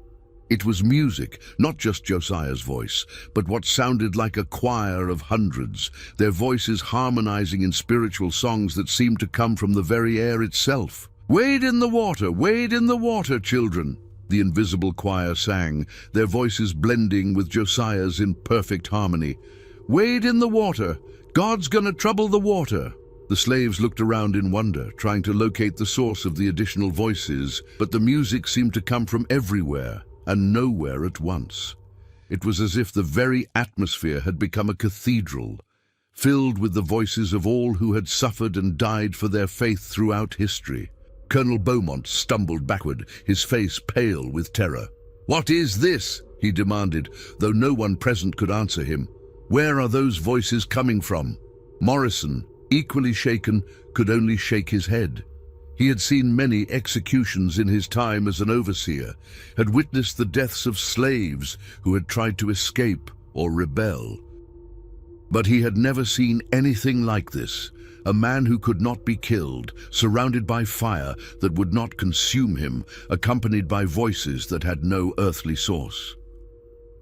It was music, not just Josiah's voice, but what sounded like a choir of hundreds, their voices harmonizing in spiritual songs that seemed to come from the very air itself. "Wade in the water, children," the invisible choir sang, their voices blending with Josiah's in perfect harmony. "Wade in the water. God's gonna trouble the water." The slaves looked around in wonder, trying to locate the source of the additional voices, but the music seemed to come from everywhere and nowhere at once. It was as if the very atmosphere had become a cathedral, filled with the voices of all who had suffered and died for their faith throughout history. Colonel Beaumont stumbled backward, his face pale with terror. "What is this?" he demanded, though no one present could answer him. "Where are those voices coming from?" Morrison, equally shaken, could only shake his head. He had seen many executions in his time as an overseer, had witnessed the deaths of slaves who had tried to escape or rebel. But he had never seen anything like this, a man who could not be killed, surrounded by fire that would not consume him, accompanied by voices that had no earthly source.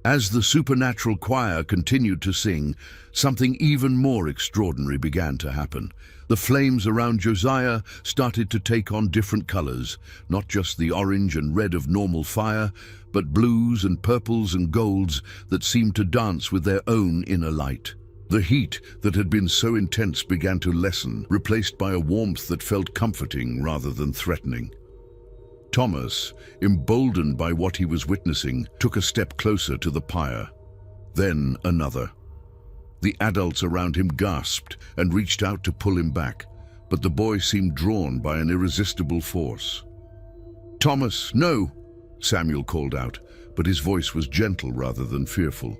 As the supernatural choir continued to sing, something even more extraordinary began to happen. The flames around Josiah started to take on different colors, not just the orange and red of normal fire, but blues and purples and golds that seemed to dance with their own inner light. The heat that had been so intense began to lessen, replaced by a warmth that felt comforting rather than threatening. Thomas, emboldened by what he was witnessing, took a step closer to the pyre. Then another. The adults around him gasped and reached out to pull him back, but the boy seemed drawn by an irresistible force. "Thomas, no!" Samuel called out, but his voice was gentle rather than fearful.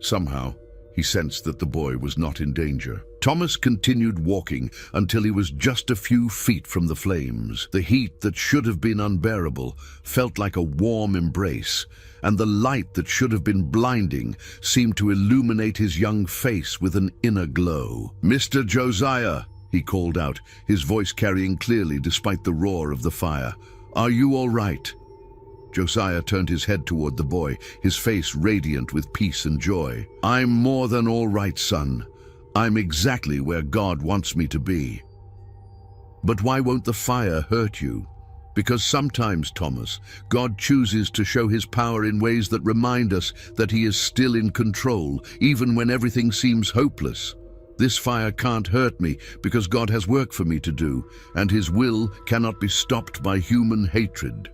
Somehow, he sensed that the boy was not in danger. Thomas continued walking until he was just a few feet from the flames. The heat that should have been unbearable felt like a warm embrace, and the light that should have been blinding seemed to illuminate his young face with an inner glow. "Mr. Josiah," he called out, his voice carrying clearly despite the roar of the fire. "Are you all right?" Josiah turned his head toward the boy, his face radiant with peace and joy. "I'm more than all right, son. I'm exactly where God wants me to be." "But why won't the fire hurt you?" "Because sometimes, Thomas, God chooses to show his power in ways that remind us that he is still in control, even when everything seems hopeless. This fire can't hurt me because God has work for me to do, and his will cannot be stopped by human hatred."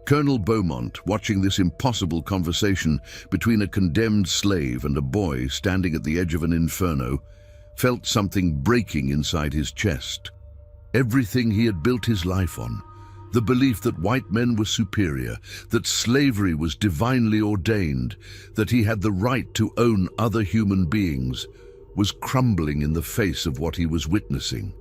Colonel Beaumont, watching this impossible conversation between a condemned slave and a boy standing at the edge of an inferno, felt something breaking inside his chest. Everything he had built his life on, the belief that white men were superior, that slavery was divinely ordained, that he had the right to own other human beings, was crumbling in the face of what he was witnessing.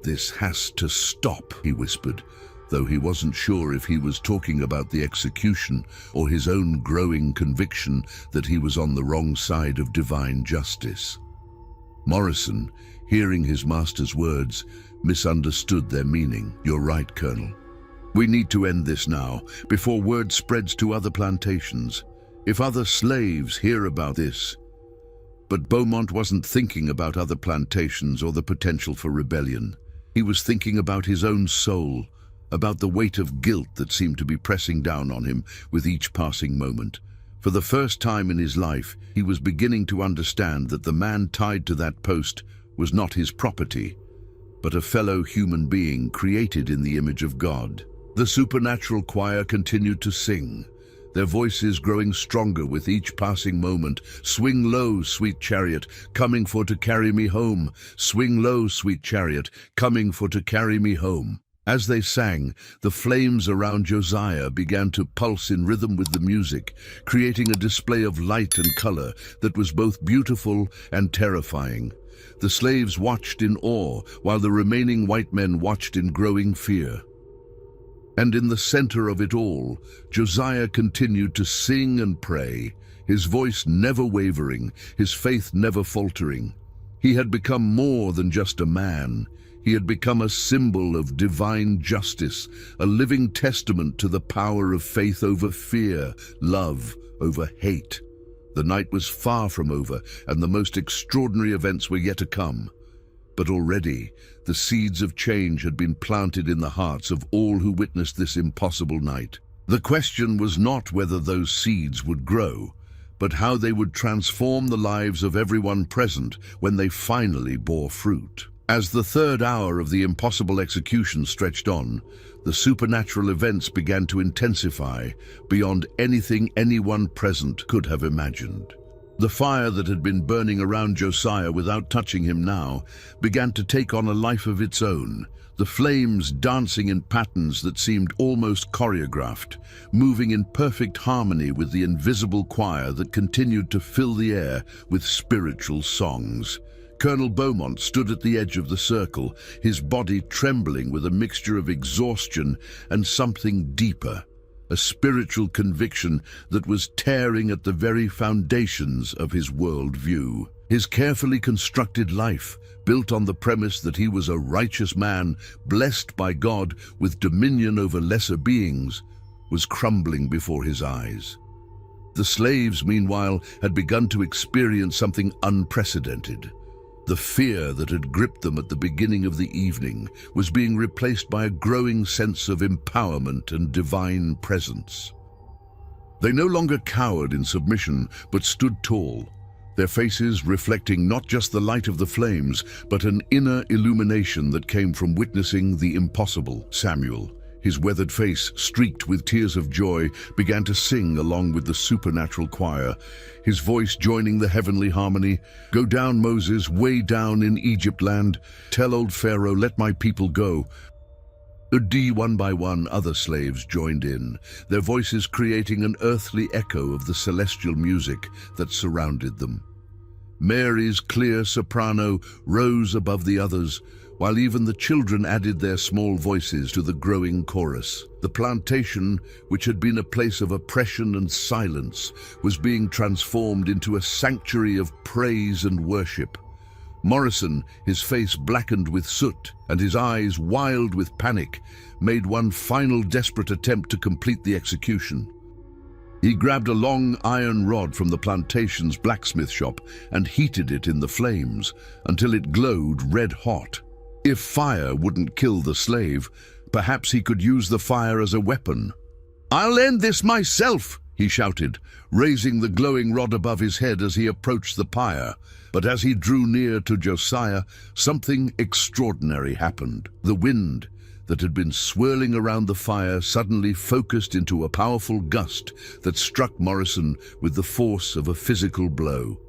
"This has to stop," he whispered, though he wasn't sure if he was talking about the execution or his own growing conviction that he was on the wrong side of divine justice. Morrison, hearing his master's words, misunderstood their meaning. "You're right, Colonel. We need to end this now, before word spreads to other plantations. If other slaves hear about this..." But Beaumont wasn't thinking about other plantations or the potential for rebellion. He was thinking about his own soul, about the weight of guilt that seemed to be pressing down on him with each passing moment. For the first time in his life, he was beginning to understand that the man tied to that post was not his property, but a fellow human being created in the image of God. The supernatural choir continued to sing, their voices growing stronger with each passing moment. "Swing low, sweet chariot, coming for to carry me home. Swing low, sweet chariot, coming for to carry me home." As they sang, the flames around Josiah began to pulse in rhythm with the music, creating a display of light and color that was both beautiful and terrifying. The slaves watched in awe, while the remaining white men watched in growing fear. And in the center of it all, Josiah continued to sing and pray, his voice never wavering, his faith never faltering. He had become more than just a man. He had become a symbol of divine justice, a living testament to the power of faith over fear, love over hate. The night was far from over, and the most extraordinary events were yet to come. But already, the seeds of change had been planted in the hearts of all who witnessed this impossible night. The question was not whether those seeds would grow, but how they would transform the lives of everyone present when they finally bore fruit. As the third hour of the impossible execution stretched on, the supernatural events began to intensify beyond anything anyone present could have imagined. The fire that had been burning around Josiah without touching him now began to take on a life of its own, the flames dancing in patterns that seemed almost choreographed, moving in perfect harmony with the invisible choir that continued to fill the air with spiritual songs. Colonel Beaumont stood at the edge of the circle, his body trembling with a mixture of exhaustion and something deeper, a spiritual conviction that was tearing at the very foundations of his worldview. His carefully constructed life, built on the premise that he was a righteous man, blessed by God with dominion over lesser beings, was crumbling before his eyes. The slaves, meanwhile, had begun to experience something unprecedented. The fear that had gripped them at the beginning of the evening was being replaced by a growing sense of empowerment and divine presence. They no longer cowered in submission, but stood tall, their faces reflecting not just the light of the flames, but an inner illumination that came from witnessing the impossible. Samuel, his weathered face streaked with tears of joy, began to sing along with the supernatural choir, his voice joining the heavenly harmony. "Go down, Moses, way down in Egypt land. Tell old Pharaoh, let my people go." One by one, other slaves joined in, their voices creating an earthly echo of the celestial music that surrounded them. Mary's clear soprano rose above the others, while even the children added their small voices to the growing chorus. The plantation, which had been a place of oppression and silence, was being transformed into a sanctuary of praise and worship. Morrison, his face blackened with soot and his eyes wild with panic, made one final desperate attempt to complete the execution. He grabbed a long iron rod from the plantation's blacksmith shop and heated it in the flames until it glowed red hot. If fire wouldn't kill the slave, perhaps he could use the fire as a weapon. "I'll end this myself," he shouted, raising the glowing rod above his head as he approached the pyre. But as he drew near to Josiah, something extraordinary happened. The wind that had been swirling around the fire suddenly focused into a powerful gust that struck Morrison with the force of a physical blow.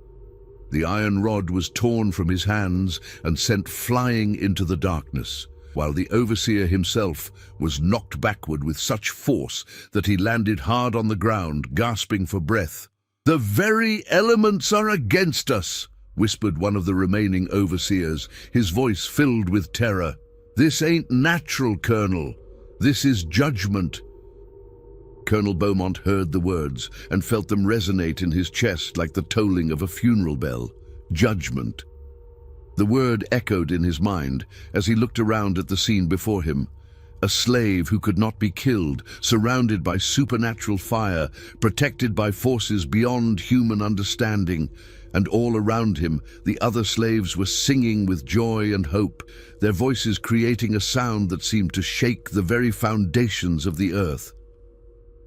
The iron rod was torn from his hands and sent flying into the darkness, while the overseer himself was knocked backward with such force that he landed hard on the ground, gasping for breath. "The very elements are against us," whispered one of the remaining overseers, his voice filled with terror. "This ain't natural, Colonel. This is judgment." Colonel Beaumont heard the words and felt them resonate in his chest like the tolling of a funeral bell. Judgment. The word echoed in his mind as he looked around at the scene before him. A slave who could not be killed, surrounded by supernatural fire, protected by forces beyond human understanding. And all around him, the other slaves were singing with joy and hope, their voices creating a sound that seemed to shake the very foundations of the earth.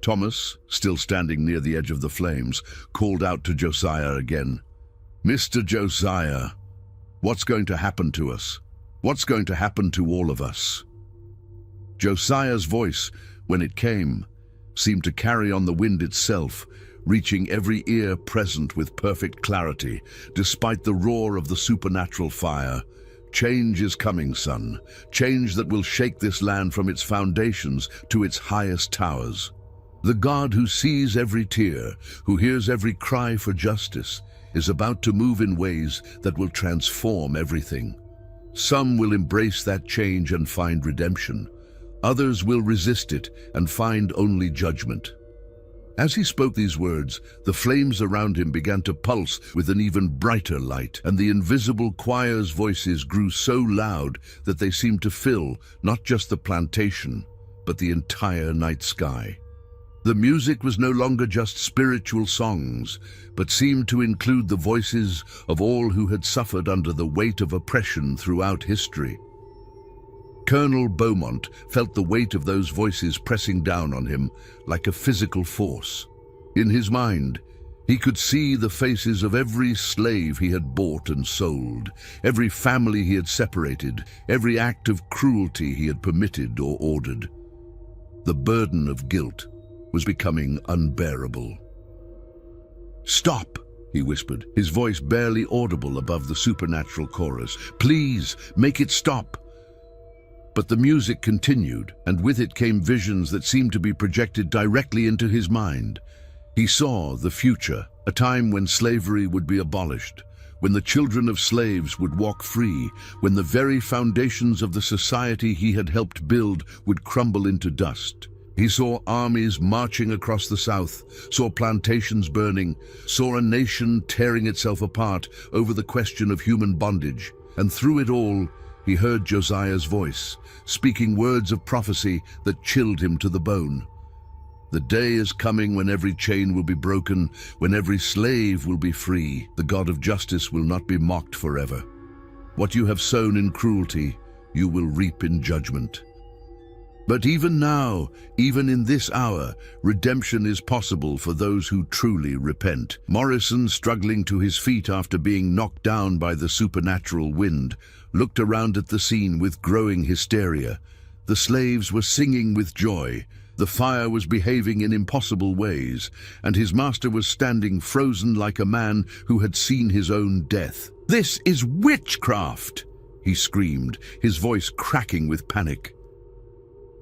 Thomas, still standing near the edge of the flames, called out to Josiah again. "Mr. Josiah, what's going to happen to us? What's going to happen to all of us?" Josiah's voice, when it came, seemed to carry on the wind itself, reaching every ear present with perfect clarity, despite the roar of the supernatural fire. Change is coming, son. Change that will shake this land from its foundations to its highest towers. The God who sees every tear, who hears every cry for justice, is about to move in ways that will transform everything. Some will embrace that change and find redemption. Others will resist it and find only judgment. As he spoke these words, the flames around him began to pulse with an even brighter light, and the invisible choir's voices grew so loud that they seemed to fill not just the plantation, but the entire night sky. The music was no longer just spiritual songs, but seemed to include the voices of all who had suffered under the weight of oppression throughout history. Colonel Beaumont felt the weight of those voices pressing down on him like a physical force. In his mind, he could see the faces of every slave he had bought and sold, every family he had separated, every act of cruelty he had permitted or ordered. The burden of guilt was becoming unbearable. "Stop," he whispered, his voice barely audible above the supernatural chorus. "Please, make it stop." But the music continued, and with it came visions that seemed to be projected directly into his mind. He saw the future, a time when slavery would be abolished, when the children of slaves would walk free, when the very foundations of the society he had helped build would crumble into dust. He saw armies marching across the South, saw plantations burning, saw a nation tearing itself apart over the question of human bondage, and through it all, he heard Josiah's voice, speaking words of prophecy that chilled him to the bone. The day is coming when every chain will be broken, when every slave will be free. The God of justice will not be mocked forever. What you have sown in cruelty, you will reap in judgment. But even now, even in this hour, redemption is possible for those who truly repent. Morrison, struggling to his feet after being knocked down by the supernatural wind, looked around at the scene with growing hysteria. The slaves were singing with joy. The fire was behaving in impossible ways, and his master was standing frozen like a man who had seen his own death. "This is witchcraft!" he screamed, his voice cracking with panic.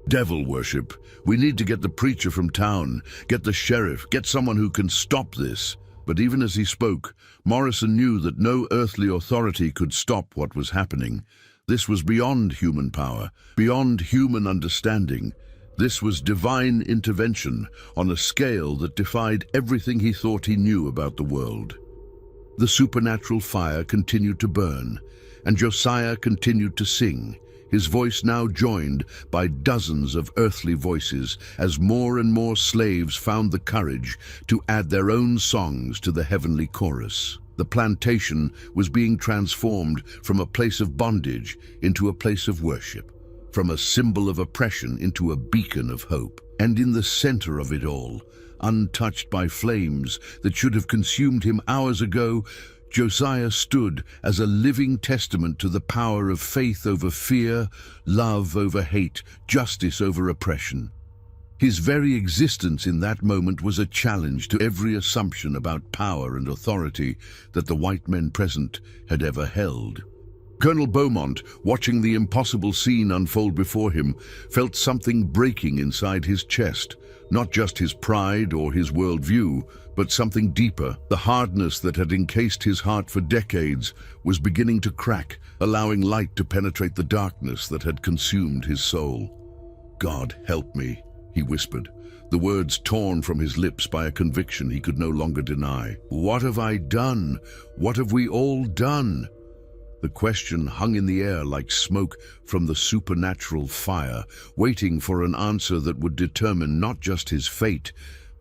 "Devil worship. We need to get the preacher from town, get the sheriff, get someone who can stop this." But even as he spoke, Morrison knew that no earthly authority could stop what was happening. This was beyond human power, beyond human understanding. This was divine intervention on a scale that defied everything he thought he knew about the world. The supernatural fire continued to burn, and Josiah continued to sing, his voice now joined by dozens of earthly voices as more and more slaves found the courage to add their own songs to the heavenly chorus. The plantation was being transformed from a place of bondage into a place of worship, from a symbol of oppression into a beacon of hope. And in the center of it all, untouched by flames that should have consumed him hours ago, Josiah stood as a living testament to the power of faith over fear, love over hate, justice over oppression. His very existence in that moment was a challenge to every assumption about power and authority that the white men present had ever held. Colonel Beaumont, watching the impossible scene unfold before him, felt something breaking inside his chest, not just his pride or his worldview, but something deeper. The hardness that had encased his heart for decades was beginning to crack, allowing light to penetrate the darkness that had consumed his soul. "God, help me," he whispered, the words torn from his lips by a conviction he could no longer deny. "What have I done? What have we all done?" The question hung in the air like smoke from the supernatural fire, waiting for an answer that would determine not just his fate,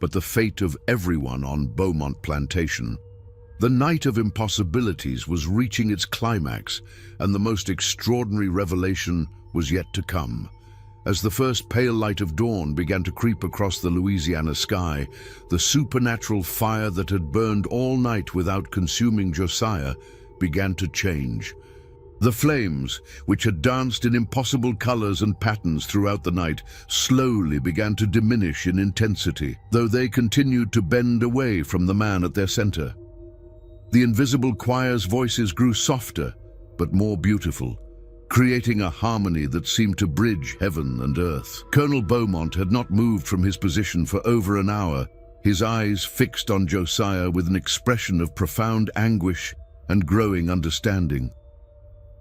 but the fate of everyone on Beaumont Plantation. The night of impossibilities was reaching its climax, and the most extraordinary revelation was yet to come. As the first pale light of dawn began to creep across the Louisiana sky, the supernatural fire that had burned all night without consuming Josiah began to change. The flames, which had danced in impossible colors and patterns throughout the night, slowly began to diminish in intensity, though they continued to bend away from the man at their center. The invisible choir's voices grew softer, but more beautiful, creating a harmony that seemed to bridge heaven and earth. Colonel Beaumont had not moved from his position for over an hour, his eyes fixed on Josiah with an expression of profound anguish and growing understanding.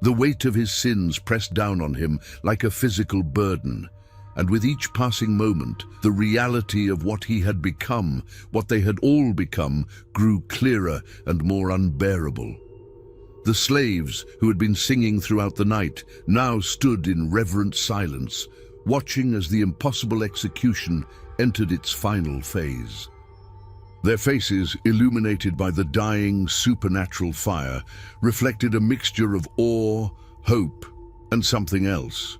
The weight of his sins pressed down on him like a physical burden, and with each passing moment, the reality of what he had become, what they had all become, grew clearer and more unbearable. The slaves, who had been singing throughout the night, now stood in reverent silence, watching as the impossible execution entered its final phase. Their faces, illuminated by the dying, supernatural fire, reflected a mixture of awe, hope, and something else.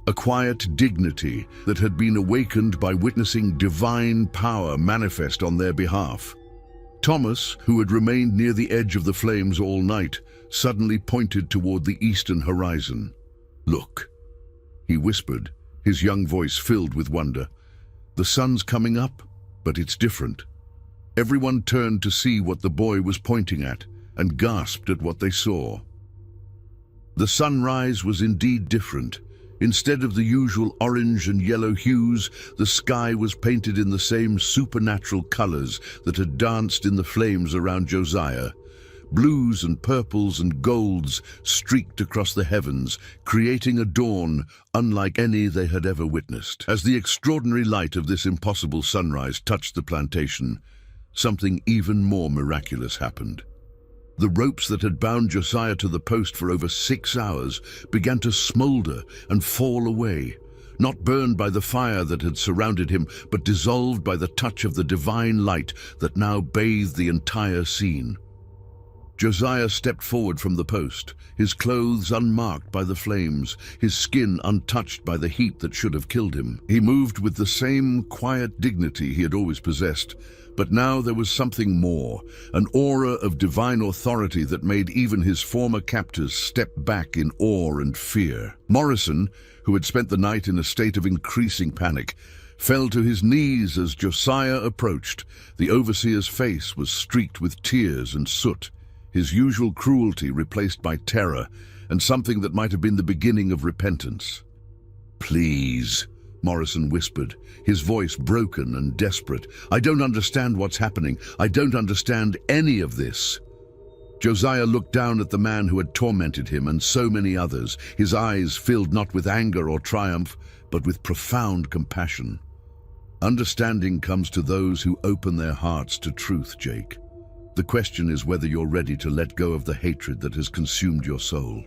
A quiet dignity that had been awakened by witnessing divine power manifest on their behalf. Thomas, who had remained near the edge of the flames all night, suddenly pointed toward the eastern horizon. "Look," he whispered, his young voice filled with wonder. "The sun's coming up, but it's different." Everyone turned to see what the boy was pointing at and gasped at what they saw. The sunrise was indeed different. Instead of the usual orange and yellow hues, the sky was painted in the same supernatural colors that had danced in the flames around Josiah. Blues and purples and golds streaked across the heavens, creating a dawn unlike any they had ever witnessed. As the extraordinary light of this impossible sunrise touched the plantation, something even more miraculous happened. The ropes that had bound Josiah to the post for over 6 hours began to smolder and fall away, not burned by the fire that had surrounded him, but dissolved by the touch of the divine light that now bathed the entire scene. Josiah stepped forward from the post, his clothes unmarked by the flames, his skin untouched by the heat that should have killed him. He moved with the same quiet dignity he had always possessed, but now there was something more, an aura of divine authority that made even his former captors step back in awe and fear. Morrison, who had spent the night in a state of increasing panic, fell to his knees as Josiah approached. The overseer's face was streaked with tears and soot, his usual cruelty replaced by terror and something that might have been the beginning of repentance. "Please," Morrison whispered, his voice broken and desperate. "I don't understand what's happening. I don't understand any of this." Josiah looked down at the man who had tormented him and so many others, his eyes filled not with anger or triumph, but with profound compassion. "Understanding comes to those who open their hearts to truth, Jake. The question is whether you're ready to let go of the hatred that has consumed your soul."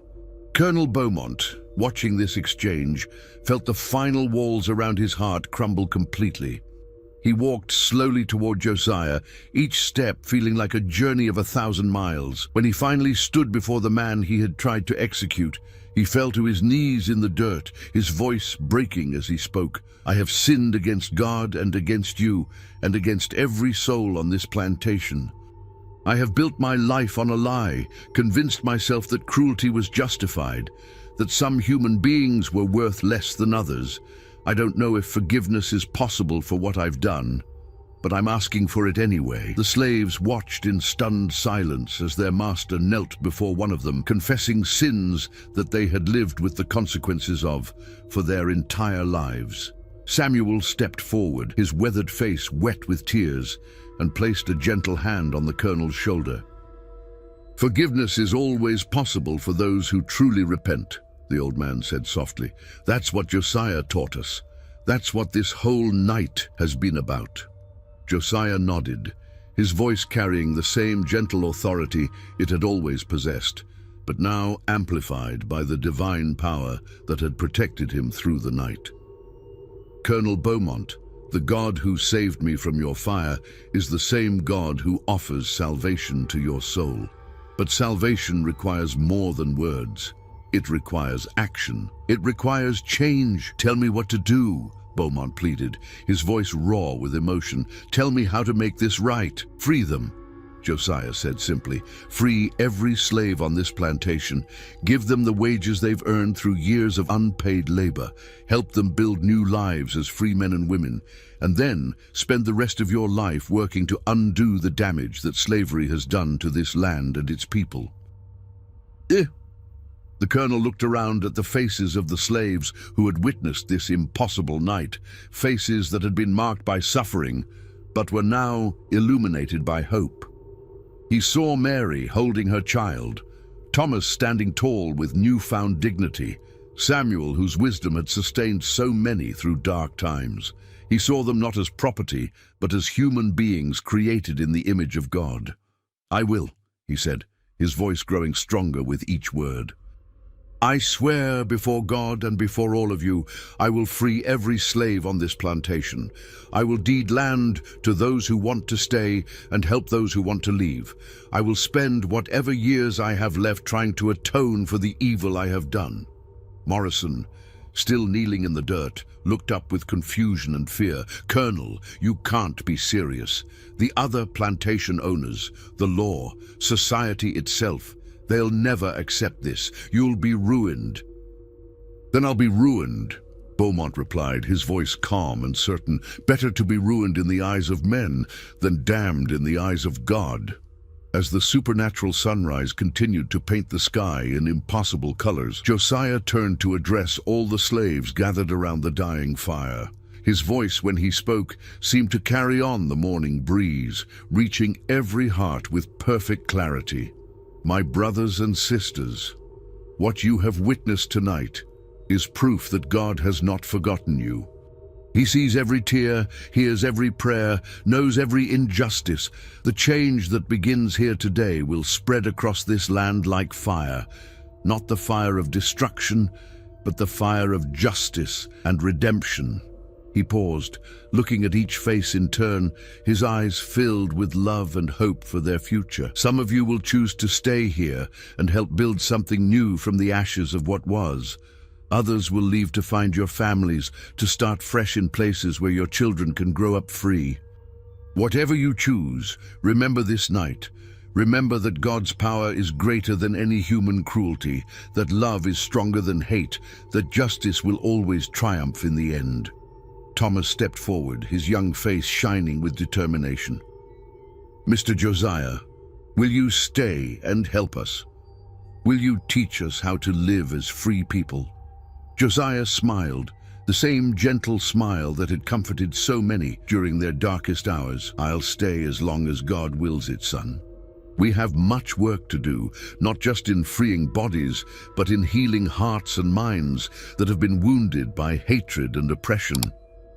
Colonel Beaumont, watching this exchange, felt the final walls around his heart crumble completely. He walked slowly toward Josiah, each step feeling like a journey of 1,000 miles. When he finally stood before the man he had tried to execute, he fell to his knees in the dirt, his voice breaking as he spoke. "I have sinned against God and against you, and against every soul on this plantation. I have built my life on a lie, convinced myself that cruelty was justified, that some human beings were worth less than others. I don't know if forgiveness is possible for what I've done, but I'm asking for it anyway." The slaves watched in stunned silence as their master knelt before one of them, confessing sins that they had lived with the consequences of for their entire lives. Samuel stepped forward, his weathered face wet with tears, and placed a gentle hand on the colonel's shoulder. "Forgiveness is always possible for those who truly repent," the old man said softly. "That's what Josiah taught us. That's what this whole night has been about." Josiah nodded, his voice carrying the same gentle authority it had always possessed, but now amplified by the divine power that had protected him through the night. "Colonel Beaumont, the God who saved me from your fire is the same God who offers salvation to your soul. But salvation requires more than words. It requires action. It requires change. Tell me what to do," Beaumont pleaded, his voice raw with emotion. "Tell me how to make this right." "Free them," Josiah said simply. "Free every slave on this plantation. Give them the wages they've earned through years of unpaid labor. Help them build new lives as free men and women. And then spend the rest of your life working to undo the damage that slavery has done to this land and its people." The colonel looked around at the faces of the slaves who had witnessed this impossible night, faces that had been marked by suffering, but were now illuminated by hope. He saw Mary holding her child, Thomas standing tall with newfound dignity, Samuel whose wisdom had sustained so many through dark times. He saw them not as property, but as human beings created in the image of God. "I will," he said, his voice growing stronger with each word. "I swear before God and before all of you, I will free every slave on this plantation. I will deed land to those who want to stay and help those who want to leave. I will spend whatever years I have left trying to atone for the evil I have done." Morrison, still kneeling in the dirt, looked up with confusion and fear. "Colonel, you can't be serious. The other plantation owners, the law, society itself, they'll never accept this. You'll be ruined." "Then I'll be ruined," Beaumont replied, his voice calm and certain. "Better to be ruined in the eyes of men than damned in the eyes of God." As the supernatural sunrise continued to paint the sky in impossible colors, Josiah turned to address all the slaves gathered around the dying fire. His voice, when he spoke, seemed to carry on the morning breeze, reaching every heart with perfect clarity. "My brothers and sisters, what you have witnessed tonight is proof that God has not forgotten you. He sees every tear, hears every prayer, knows every injustice. The change that begins here today will spread across this land like fire, not the fire of destruction, but the fire of justice and redemption." He paused, looking at each face in turn, his eyes filled with love and hope for their future. "Some of you will choose to stay here and help build something new from the ashes of what was. Others will leave to find your families, to start fresh in places where your children can grow up free. Whatever you choose, remember this night. Remember that God's power is greater than any human cruelty, that love is stronger than hate, that justice will always triumph in the end." Thomas stepped forward, his young face shining with determination. "Mr. Josiah, will you stay and help us? Will you teach us how to live as free people?" Josiah smiled, the same gentle smile that had comforted so many during their darkest hours. "I'll stay as long as God wills it, son. We have much work to do, not just in freeing bodies, but in healing hearts and minds that have been wounded by hatred and oppression."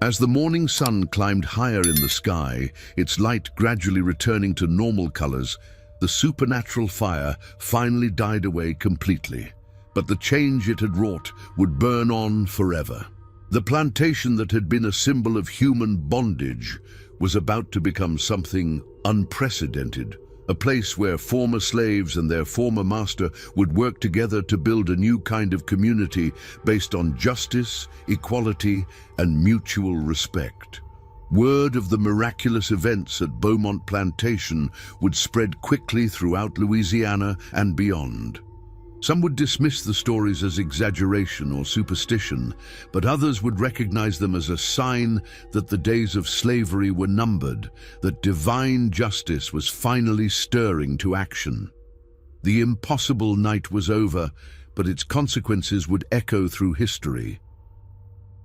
As the morning sun climbed higher in the sky, its light gradually returning to normal colors, the supernatural fire finally died away completely. But the change it had wrought would burn on forever. The plantation that had been a symbol of human bondage was about to become something unprecedented, a place where former slaves and their former master would work together to build a new kind of community based on justice, equality, and mutual respect. Word of the miraculous events at Beaumont Plantation would spread quickly throughout Louisiana and beyond. Some would dismiss the stories as exaggeration or superstition, but others would recognize them as a sign that the days of slavery were numbered, that divine justice was finally stirring to action. The impossible night was over, but its consequences would echo through history.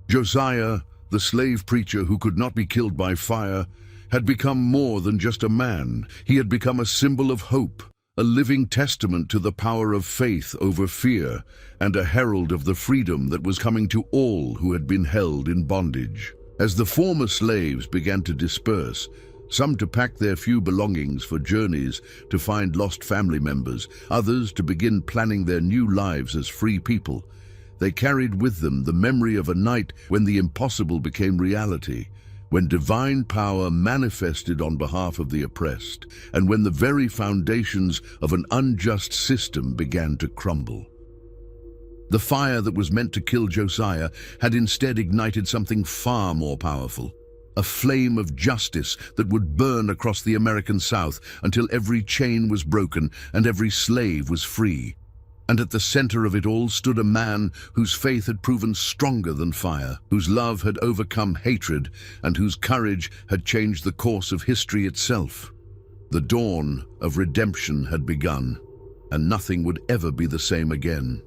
Josiah, the slave preacher who could not be killed by fire, had become more than just a man. He had become a symbol of hope, a living testament to the power of faith over fear, and a herald of the freedom that was coming to all who had been held in bondage. As the former slaves began to disperse, some to pack their few belongings for journeys to find lost family members, others to begin planning their new lives as free people, they carried with them the memory of a night when the impossible became reality, when divine power manifested on behalf of the oppressed, and when the very foundations of an unjust system began to crumble. The fire that was meant to kill Josiah had instead ignited something far more powerful, a flame of justice that would burn across the American South until every chain was broken and every slave was free. And at the center of it all stood a man whose faith had proven stronger than fire, whose love had overcome hatred, and whose courage had changed the course of history itself. The dawn of redemption had begun, and nothing would ever be the same again.